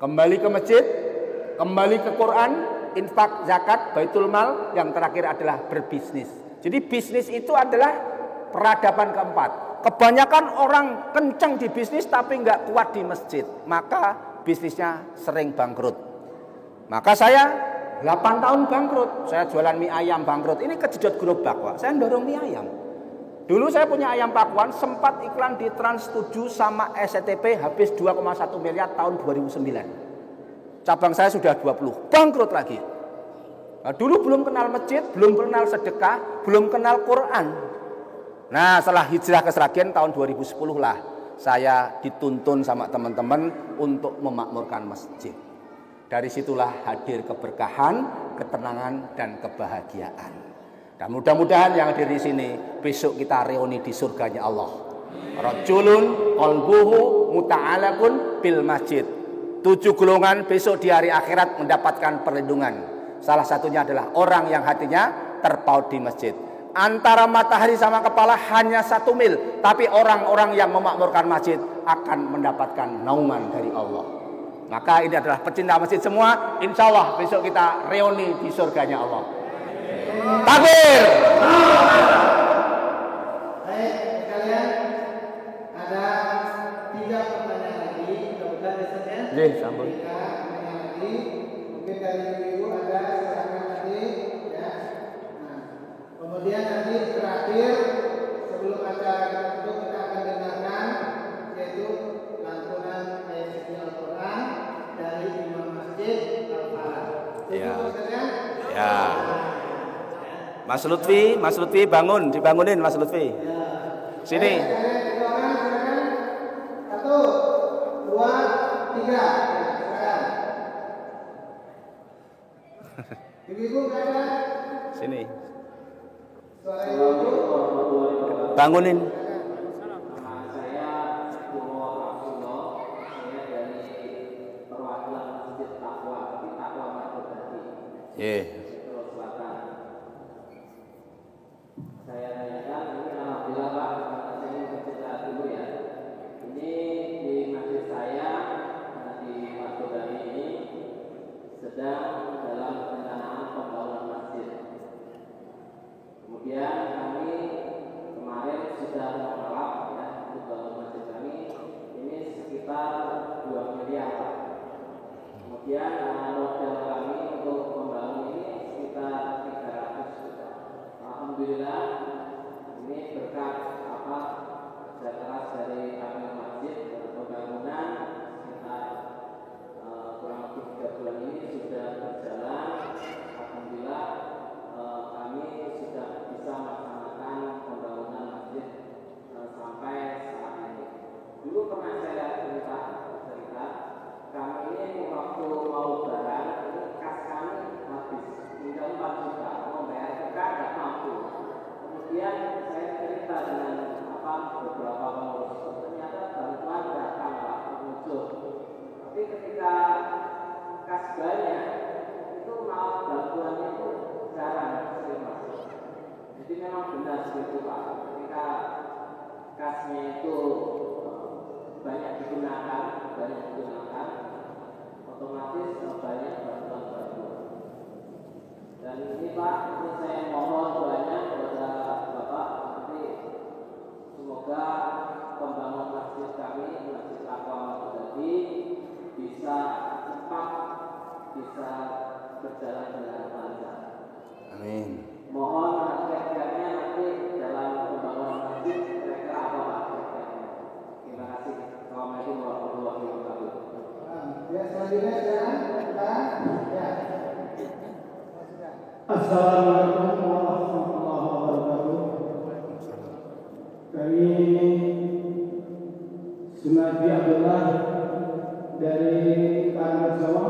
Kembali ke masjid, kembali ke Quran, infak, zakat, Baitul Mal. Yang terakhir adalah berbisnis. Jadi bisnis itu adalah peradaban keempat. Kebanyakan orang kencang di bisnis tapi nggak kuat di masjid. Maka bisnisnya sering bangkrut. Maka saya 8 tahun bangkrut. Saya jualan mie ayam bangkrut. Ini kejedot gerobak, Pak. Saya dorong mie ayam. Dulu saya punya ayam pakuan, sempat iklan di Trans 7 sama SCTP habis 2,1 miliar tahun 2009. Cabang saya sudah 20, bangkrut lagi. Nah, dulu belum kenal masjid, belum kenal sedekah, belum kenal Quran. Nah, setelah hijrah ke Sragen tahun 2010 lah saya dituntun sama teman-teman untuk memakmurkan masjid. Dari situlah hadir keberkahan, ketenangan, dan kebahagiaan. Dan mudah-mudahan yang hadir di sini besok kita reuni di surganya Allah. Rajulun qalbuhu muta'alaqun bil masjid. 7 golongan besok di hari akhirat mendapatkan perlindungan. Salah satunya adalah orang yang hatinya terpaut di masjid. Antara matahari sama kepala hanya 1 mil. Tapi orang-orang yang memakmurkan masjid akan mendapatkan naungan dari Allah. Maka ini adalah pecinta masjid semua. Insya Allah besok kita reuni di surganya Allah. Takbir. Baik, sekalian ada 3 pertanyaan lagi. Mudah-mudahan besoknya. Nggih, sampun. 3 pertanyaan lagi. Mungkin dari ibu ada silakan nanti ya. Nah, kemudian nanti terakhir sebelum acara kita tutup kita akan dengarkan yaitu lantunan ayat suci Al-Quran dari Imam Masjid Al-Falah. Ya. Sekalian? Ya. Mas Lutfi bangun, dibangunin Mas Lutfi. Sini. Silakan. 1, 2, 3. Silakan. Ibu-ibu ada? Sini. Suara ibu. Bangunin. Nama saya Purwo Rasulullah. Saya dari perwakilan Masjid Taqwa di Taqwa Mardhani. Terus Selatan. Saya tanyakan ini alhamdulillah Pak, saya ingin bercerita dulu ya. Ini di masjid saya di Mardhani ini sedang dalam perencanaan pembangunan masjid. Kemudian kami kemarin sudah menolak ya untuk bangun masjid kami ini sekitar 2 miliar Pak. Kemudian modal kami untuk membangun ini sekitar 300 juta. Alhamdulillah ini berkat kerja keras dari kami masjid pembangunan sekitar kurang lebih 3 bulan ini sudah berjalan. Alhamdulillah kami sudah bisa melaksanakan pembangunan masjid sampai saat ini. Dulu pernah saya cerita kami ini waktu mau lebaran ini kas kami habis tinggal 4 juta mau bayar TK nggak mampu. Kemudian saya cerita dengan beberapa pengurus, ternyata bantuan datang Pak muncul. Tapi ketika kas banyak itu malah bantuannya itu jarang terima. Jadi memang benar seperti Pak. Ketika kasnya itu banyak digunakan, otomatis banyak bantuan. Dan ini Pak, ini saya mohon doanya kepada Bapak nanti semoga pembangunan masjid kami, Masjid Taqwa Mardhani bisa cepat, bisa berjalan dengan lancar. Amin. Mohon harga-harganya nanti dalam pembangunan masjid kira-kira apa Pak? Terima kasih. Assalamualaikum warahmatullahi wabarakatuh. Ya, selanjutnya silakan. Ya. Assalamualaikum warahmatullahi wabarakatuh. Kami Sunadi Abdullah dari Tanah Jawa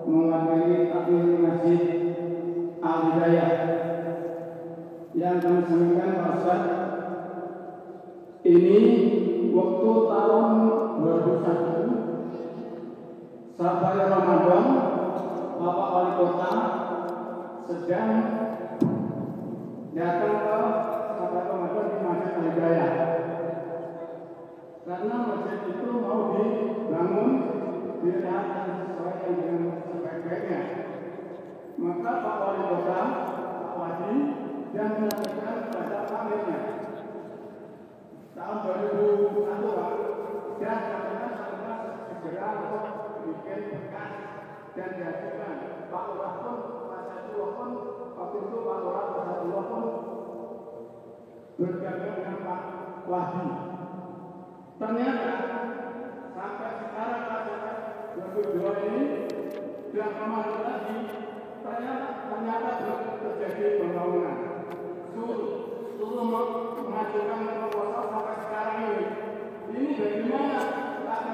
mewakili takmir Masjid Al-Hidayah yang kami sampaikan Pak Ustaz. Ini waktu tahun 2001 sampai Ramadan Bapak Wali Kota sedang datang ke Sabtu Ramadan di Masjid Al-Hidayah karena masjid itu mau dibangun dilihat sesuai dengan sebaik-baiknya. Maka Pak Wali Kota, Pak Wadi, yang menyampaikan pada tamirnya tahun 2001 Pak, dan sampaikan segera untuk bikin bekas dan dihasilkan. Pak Lurah pun, Pak Satullah pun, waktu itu Pak Lurah, Pak Satullah pun bergabung dengan Pak Wadi. Ternyata sampai sekarang pada 2002 ini dan Ramadan lagi ternyata belum terjadi pembangunan. Suruh mengajukan proposal sampai sekarang ini. Ini bagaimana akan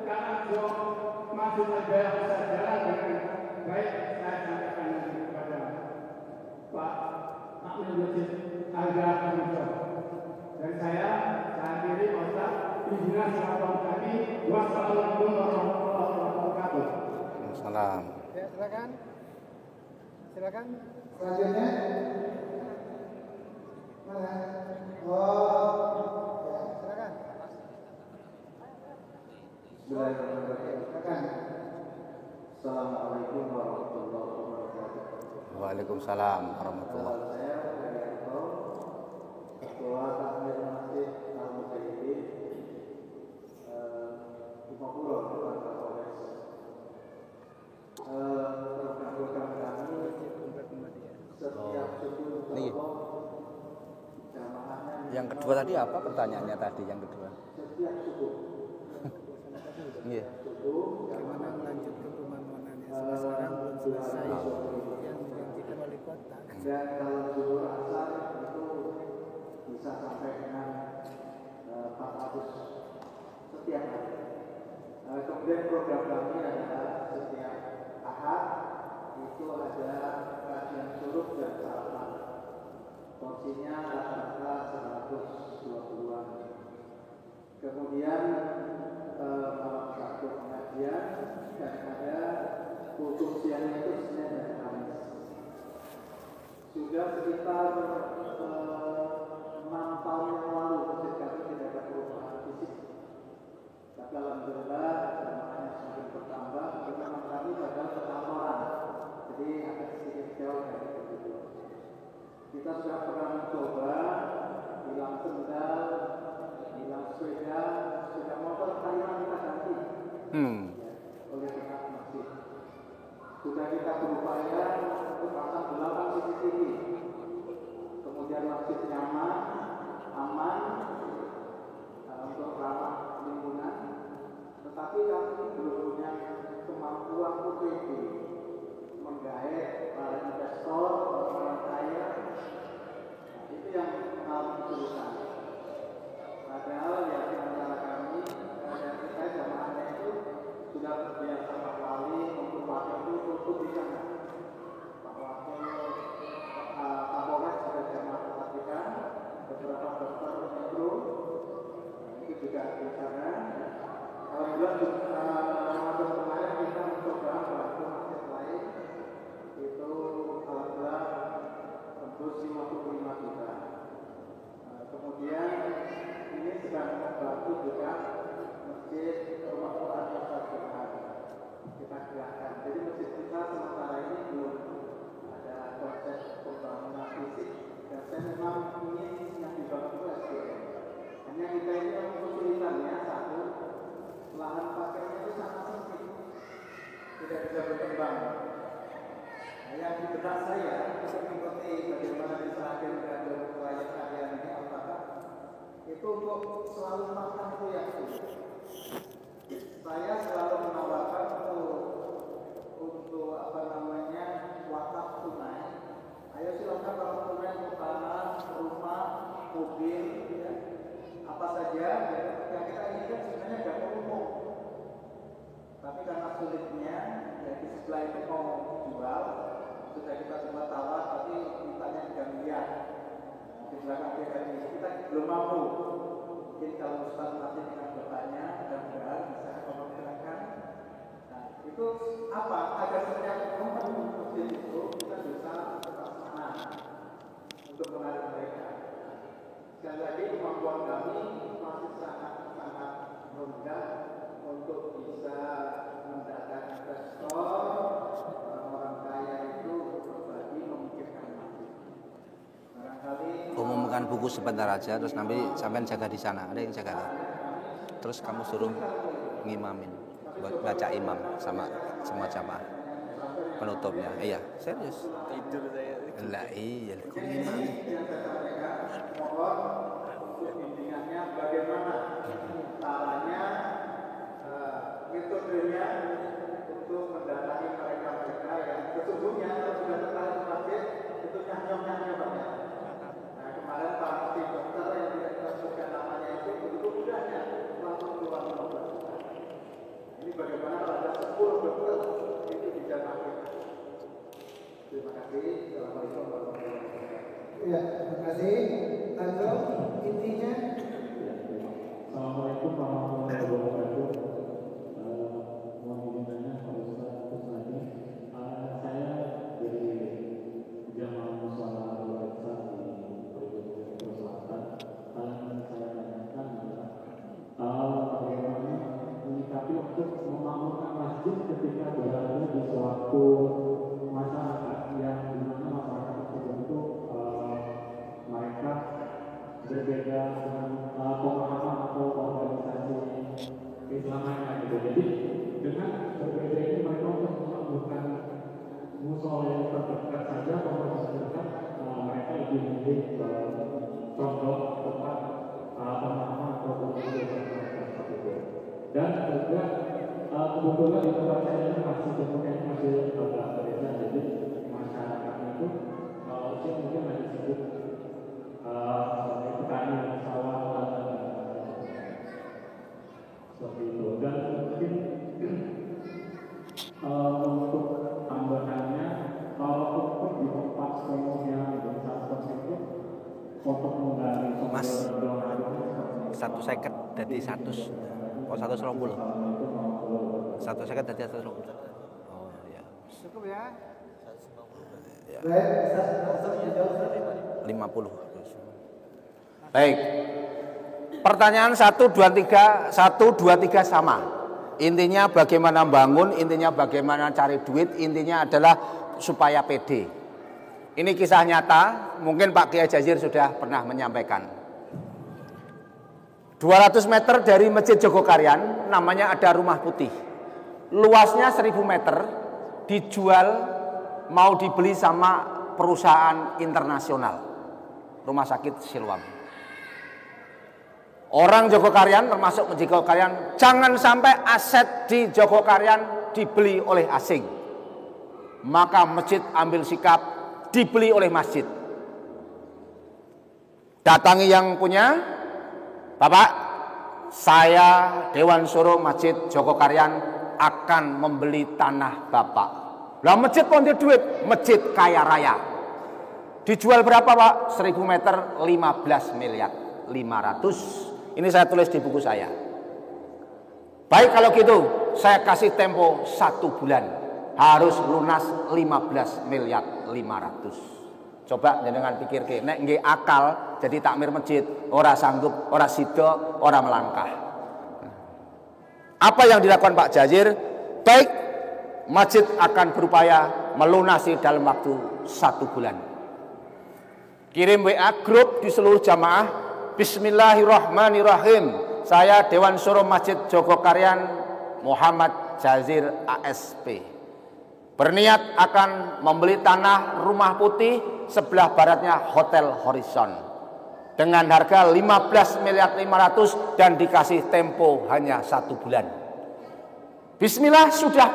karena jauh masih saja bisa jalan dengan baik. Saya sampaikan nanti kepada Pak Takmir Masjid Al-Hidayah. Dan saya akhiri Pak Ustaz. Wassalamualaikum warahmatullahi wabarakatuh. Salam. Ya, silakan. Selanjutnya. Mana? Oh, ya, silakan. Bismillahirrahmanirrahim. Silakan. Assalamualaikum warahmatullahi wabarakatuh. Waalaikumsalam warahmatullahi wabarakatuh. Saya Herianto, Ketua Takmir Masjid Al-Mujahidin di Mapuro, Dewan Kapolres. Program-program kami setiap subuh jamaahnya. Yang kedua tadi apa pertanyaannya tadi yang kedua? Setiap subuh. Iya. Bagaimana melanjutkan pembangunannya sampai sekarang belum selesai yang dijanjikan wali kota. Dan kalau zuhur asar itu bisa sampai dengan 400 setiap hari. Kemudian program kami adalah setiap Ahad itu ada kajian suruk dan salaman. Porsinya rata-rata 120-an. Kemudian malam Sabtu pengajian dan ada kultur siang itu Senin dan Kamis. Sudah sekitar 6 tahun yang lalu masjid kami tidak ada perubahan fisik. Tapi alhamdulillah jamaahnya semakin bertambah. Memang kami padahal perkantoran, jadi agak sedikit jauh dari itu. Kita sudah pernah mencoba hilang sendal, hilang sepeda motor, kalian kita ganti oleh pihak masjid. Sudah kita berupaya untuk pasang 8 CCTV. Kemudian masjid nyaman, aman, untuk ramah lingkungan. Tetapi kami belum punya kemampuan UPD menggait para investor, orang kaya. Nah, itu yang mengalami kesulitan. Padahal ya antara kami dan kita jamaahnya itu sudah terbiasa Pak Wali untuk wakil itu untuk di sana. Pak Wakil Kapolres sudah jamaah perhatikan, beberapa dokter metro itu juga di sana. Alhamdulillah Ramadan kemarin kita mencoba bantu masjid lain itu alhamdulillah tembus 55 juta. Kemudian ini sedang membantu juga masjid Rumah Quran Ustaz Quran kita gerakkan. Jadi masjid kita sementara ini belum ada konsep pembangunan fisik dan saya memang ingin yang dibangun itu SDM. Hanya kita ini memang kesulitannya satu, lahan pakainya itu sangat sempit, tidak bisa berkembang. Nah, yang di benak saya untuk mengikuti bagaimana diserahkan ke proyek kalian ini apakah itu untuk selalu makan itu ya saya selalu menawarkan untuk apa namanya wakaf tunai. Ayo silakan kalau tunai untuk tanah, rumah, mobil, ya, apa saja yang kita inginkan sebenarnya tidak umum. Tapi karena sulitnya, ya di sebelah itu mau jual, sudah kita coba tawar, tapi mintanya 3 miliar. Di belakang kita belum mampu. Mungkin kalau Ustaz masih dengan bertanya dan berat bisa memperkirakan. Nah, itu apa? Agar setiap momen masjid itu kita bisa terlaksana untuk menarik mereka. Sekali lagi kemampuan kami masih sangat rendah untuk bisa mendatangkan investor, orang-orang kaya itu berbagi memikirkan masjid. Umumkan buku sebentar aja, terus nanti sampean jaga di sana. Ada yang jaga. Terus kamu suruh ngimamin, buat baca imam sama semua jamaah penutupnya. Iya, serius. Tidur saya. Lah iya, kok Ini yang saya sampaikan, mohon untuk bimbingannya bagaimana caranya, metodenya untuk mendatangi mereka yang sesungguhnya kalau sudah tertarik masjid itu nyanyong-nyanyong banyak. Nah kemarin Pak Mufti dokter yang tidak kita sebutkan namanya itu begitu mudahnya langsung keluar nomor. Ini bagaimana kalau ada 10 dokter itu bisa pakai. Terima kasih. Assalamualaikum warahmatullahi wabarakatuh. Ya, terima kasih. Langsung intinya. Assalamualaikum warahmatullahi wabarakatuh. Mohon izin Pak Ustaz Kusnadi. Saya dari jamaah musyawarah al-Warisah di Probolinggo Selatan. Yang saya tanyakan adalah bagaimana menyikapi untuk membangunkan masjid ketika berada di suatu masyarakat yang musola terdekat saja, pengurus terdekat mereka lebih memilih contoh tempat pemahaman atau pembelajaran mereka seperti itu. Dan juga kebetulan di tempat saya ini masih kemudian masih agak berbeda, jadi masyarakatnya itu usia mungkin masih sibuk petani sawah seperti itu. Dan mungkin untuk tambahannya, kalau untuk di tempat semuanya desa seperti itu untuk menggali Mas, 1 second dari 100. Oh 120. 1 second dari 120. Oh ya. Cukup ya. Ya. Baik, 50. Baik. Pertanyaan 1, 2, 3 sama. Intinya bagaimana bangun, intinya bagaimana cari duit, intinya adalah supaya pede. Ini kisah nyata, mungkin Pak Kiai Jazir sudah pernah menyampaikan. 200 meter dari Masjid Jogokaryan, namanya ada Rumah Putih. Luasnya 1000 meter, dijual, mau dibeli sama perusahaan internasional. Rumah Sakit Siloam. Orang Jogokaryan, termasuk Masjid Jogokaryan, jangan sampai aset di Jogokaryan dibeli oleh asing. Maka masjid ambil sikap, dibeli oleh masjid. Datangi yang punya, Bapak, saya Dewan Syuro Masjid Jogokaryan akan membeli tanah Bapak. Lah masjid pun di duit, masjid kaya raya. Dijual berapa Pak? 1000 meter 15 miliar 500. Ini saya tulis di buku saya. Baik kalau gitu, saya kasih tempo 1 bulan. Harus lunas 15 miliar 500. Coba jenengan pikir ke, nek nggih akal jadi takmir masjid, ora sanggup, ora sida, ora melangkah. Apa yang dilakukan Pak Jazir? Baik, masjid akan berupaya melunasi dalam waktu 1 bulan. Kirim WA grup di seluruh jamaah. Bismillahirrahmanirrahim. Saya Dewan Syuro Masjid Jogokaryan Muhammad Jazir ASP. Berniat akan membeli tanah Rumah Putih, sebelah baratnya Hotel Horizon. Dengan harga 15 miliar 500 dan dikasih tempo hanya 1 bulan. Bismillah, sudah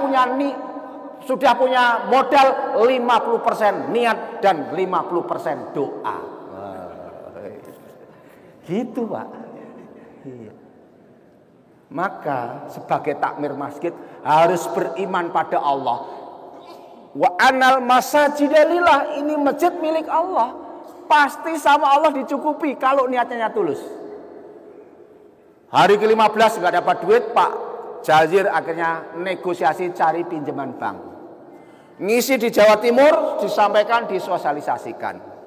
punya modal 50% niat dan 50% doa. Gitu Pak. Iya. Maka sebagai takmir masjid harus beriman pada Allah. Wa anal masajidalillah, ini masjid milik Allah. Pasti sama Allah dicukupi kalau niatnya tulus. Hari ke-15 nggak dapat duit, Pak Jazir akhirnya negosiasi cari pinjaman bank. Ngisi di Jawa Timur, disampaikan, disosialisasikan.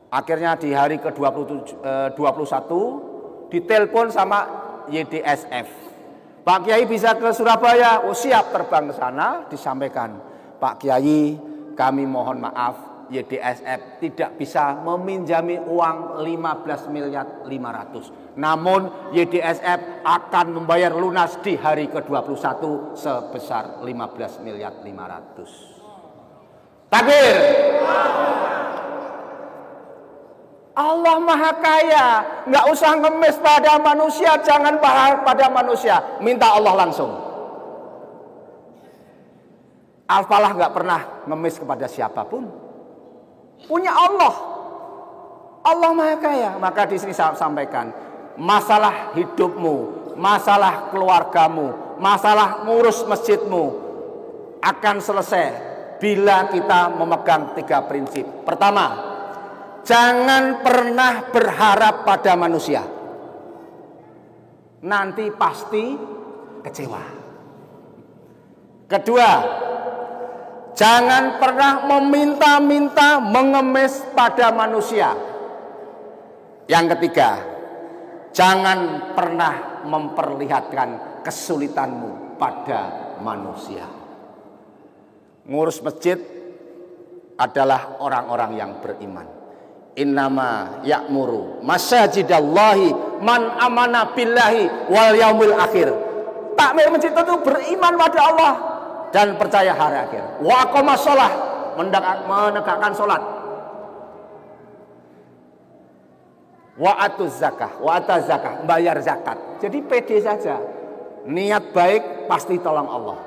Akhirnya di hari ke-21 ditelepon sama YDSF. Pak Kiai bisa ke Surabaya, oh siap terbang ke sana, disampaikan. Pak Kiai, kami mohon maaf, YDSF tidak bisa meminjami uang 15 miliar 500. Namun YDSF akan membayar lunas di hari ke-21 sebesar 15 miliar 500. Takbir. Allah Maha Kaya, nggak usah ngemis pada manusia, jangan berharap pada manusia, minta Allah langsung. Al-Falah nggak pernah ngemis kepada siapapun, punya Allah, Allah Maha Kaya. Maka di sini saya sampaikan, masalah hidupmu, masalah keluargamu, masalah ngurus masjidmu akan selesai bila kita memegang 3 prinsip. Pertama, jangan pernah berharap pada manusia. Nanti pasti kecewa. Kedua, jangan pernah meminta-minta, mengemis pada manusia. Yang ketiga, jangan pernah memperlihatkan kesulitanmu pada manusia. Ngurus masjid adalah orang-orang yang beriman. Innama ya'muru masajidallahi man amana billahi wal yaumil akhir. Takmir masjid itu beriman pada Allah dan percaya hari akhir. Wa aqamas shalah, menegakkan sholat. Wa atuz zakah, bayar zakat. Jadi pede saja. Niat baik pasti tolong Allah.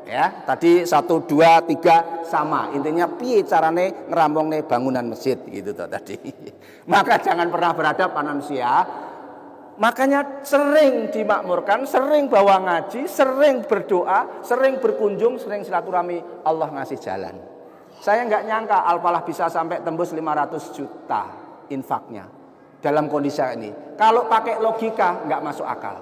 Ya, tadi 1, 2, 3 sama. Intinya piye carane ngerampungnya bangunan masjid gitu toh tadi. Maka jangan pernah beradab manusia. Makanya sering dimakmurkan, sering bawa ngaji, sering berdoa, sering berkunjung, sering silaturahmi, Allah ngasih jalan. Saya nggak nyangka Al-Falah bisa sampai tembus 500 juta infaknya dalam kondisi ini. Kalau pakai logika nggak masuk akal.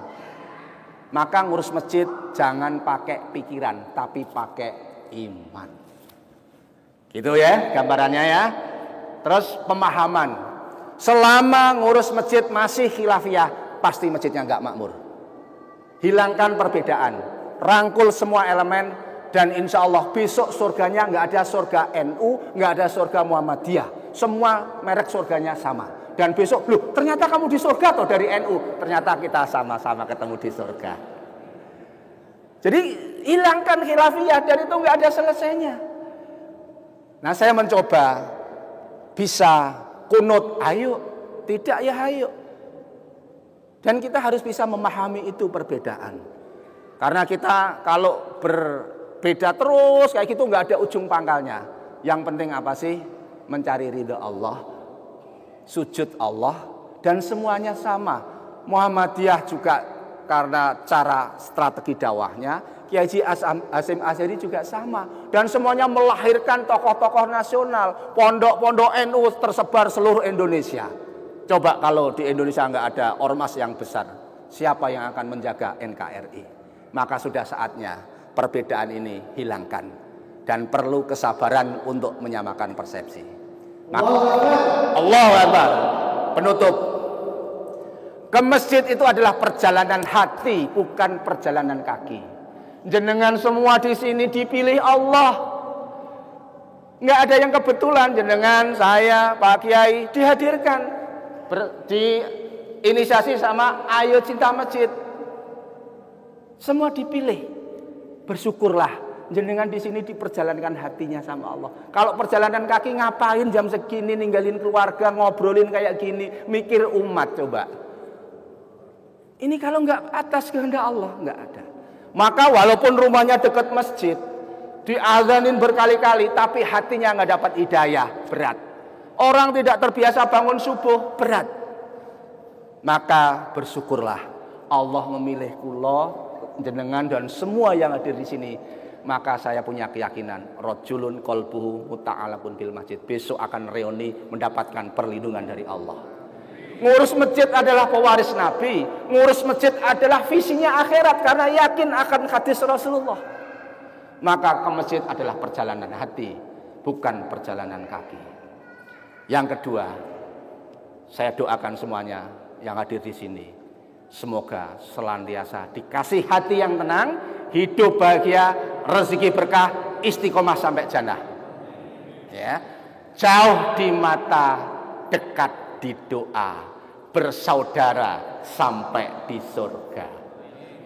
Maka ngurus masjid jangan pakai pikiran, tapi pakai iman. Gitu ya gambarannya ya. Terus pemahaman. Selama ngurus masjid masih khilafiyah, pasti masjidnya nggak makmur. Hilangkan perbedaan, rangkul semua elemen, dan insya Allah besok surganya nggak ada surga NU, nggak ada surga Muhammadiyah. Semua merek surganya sama. Dan besok, loh ternyata kamu di surga atau dari NU? Ternyata kita sama-sama ketemu di surga. Jadi hilangkan khilafiyah, dan itu nggak ada selesainya. Nah saya mencoba bisa kunut, ayo. Tidak ya ayo. Dan kita harus bisa memahami itu perbedaan. Karena kita kalau berbeda terus kayak gitu nggak ada ujung pangkalnya. Yang penting apa sih? Mencari ridha Allah, sujud Allah, dan semuanya sama. Muhammadiyah juga karena cara strategi dakwahnya, Kiai Haji Hasyim Asy'ari juga sama. Dan semuanya melahirkan tokoh-tokoh nasional, pondok-pondok NU tersebar seluruh Indonesia. Coba kalau di Indonesia nggak ada ormas yang besar, siapa yang akan menjaga NKRI? Maka sudah saatnya perbedaan ini hilangkan. Dan perlu kesabaran untuk menyamakan persepsi. Maka, Allahu Akbar. Penutup. Ke masjid itu adalah perjalanan hati, bukan perjalanan kaki. Jenengan semua di sini dipilih Allah. Nggak ada yang kebetulan. Jenengan, saya, Pak Kiai dihadirkan, diinisiasi sama Ayo Cinta Masjid. Semua dipilih. Bersyukurlah. Jenengan di sini diperjalankan hatinya sama Allah. Kalau perjalanan kaki ngapain jam segini ninggalin keluarga, ngobrolin kayak gini, mikir umat coba. Ini kalau nggak atas kehendak Allah nggak ada. Maka walaupun rumahnya dekat masjid, diazanin berkali-kali, tapi hatinya nggak dapat hidayah, berat. Orang tidak terbiasa bangun subuh, berat. Maka bersyukurlah Allah memilih kula, jenengan dan semua yang hadir di sini. Maka saya punya keyakinan rajulun qalbuhu muta'allaqun bil masjid, besok akan reuni mendapatkan perlindungan dari Allah. Ngurus masjid adalah pewaris Nabi, ngurus masjid adalah visinya akhirat karena yakin akan hadis Rasulullah. Maka ke masjid adalah perjalanan hati, bukan perjalanan kaki. Yang kedua, saya doakan semuanya yang hadir di sini, semoga senantiasa dikasih hati yang tenang, hidup bahagia, rezeki berkah, istiqomah sampai jannah. Ya. Jauh di mata, dekat di doa, bersaudara sampai di surga.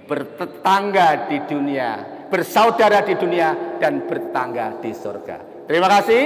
Bertetangga di dunia, bersaudara di dunia, dan bertetangga di surga. Terima kasih.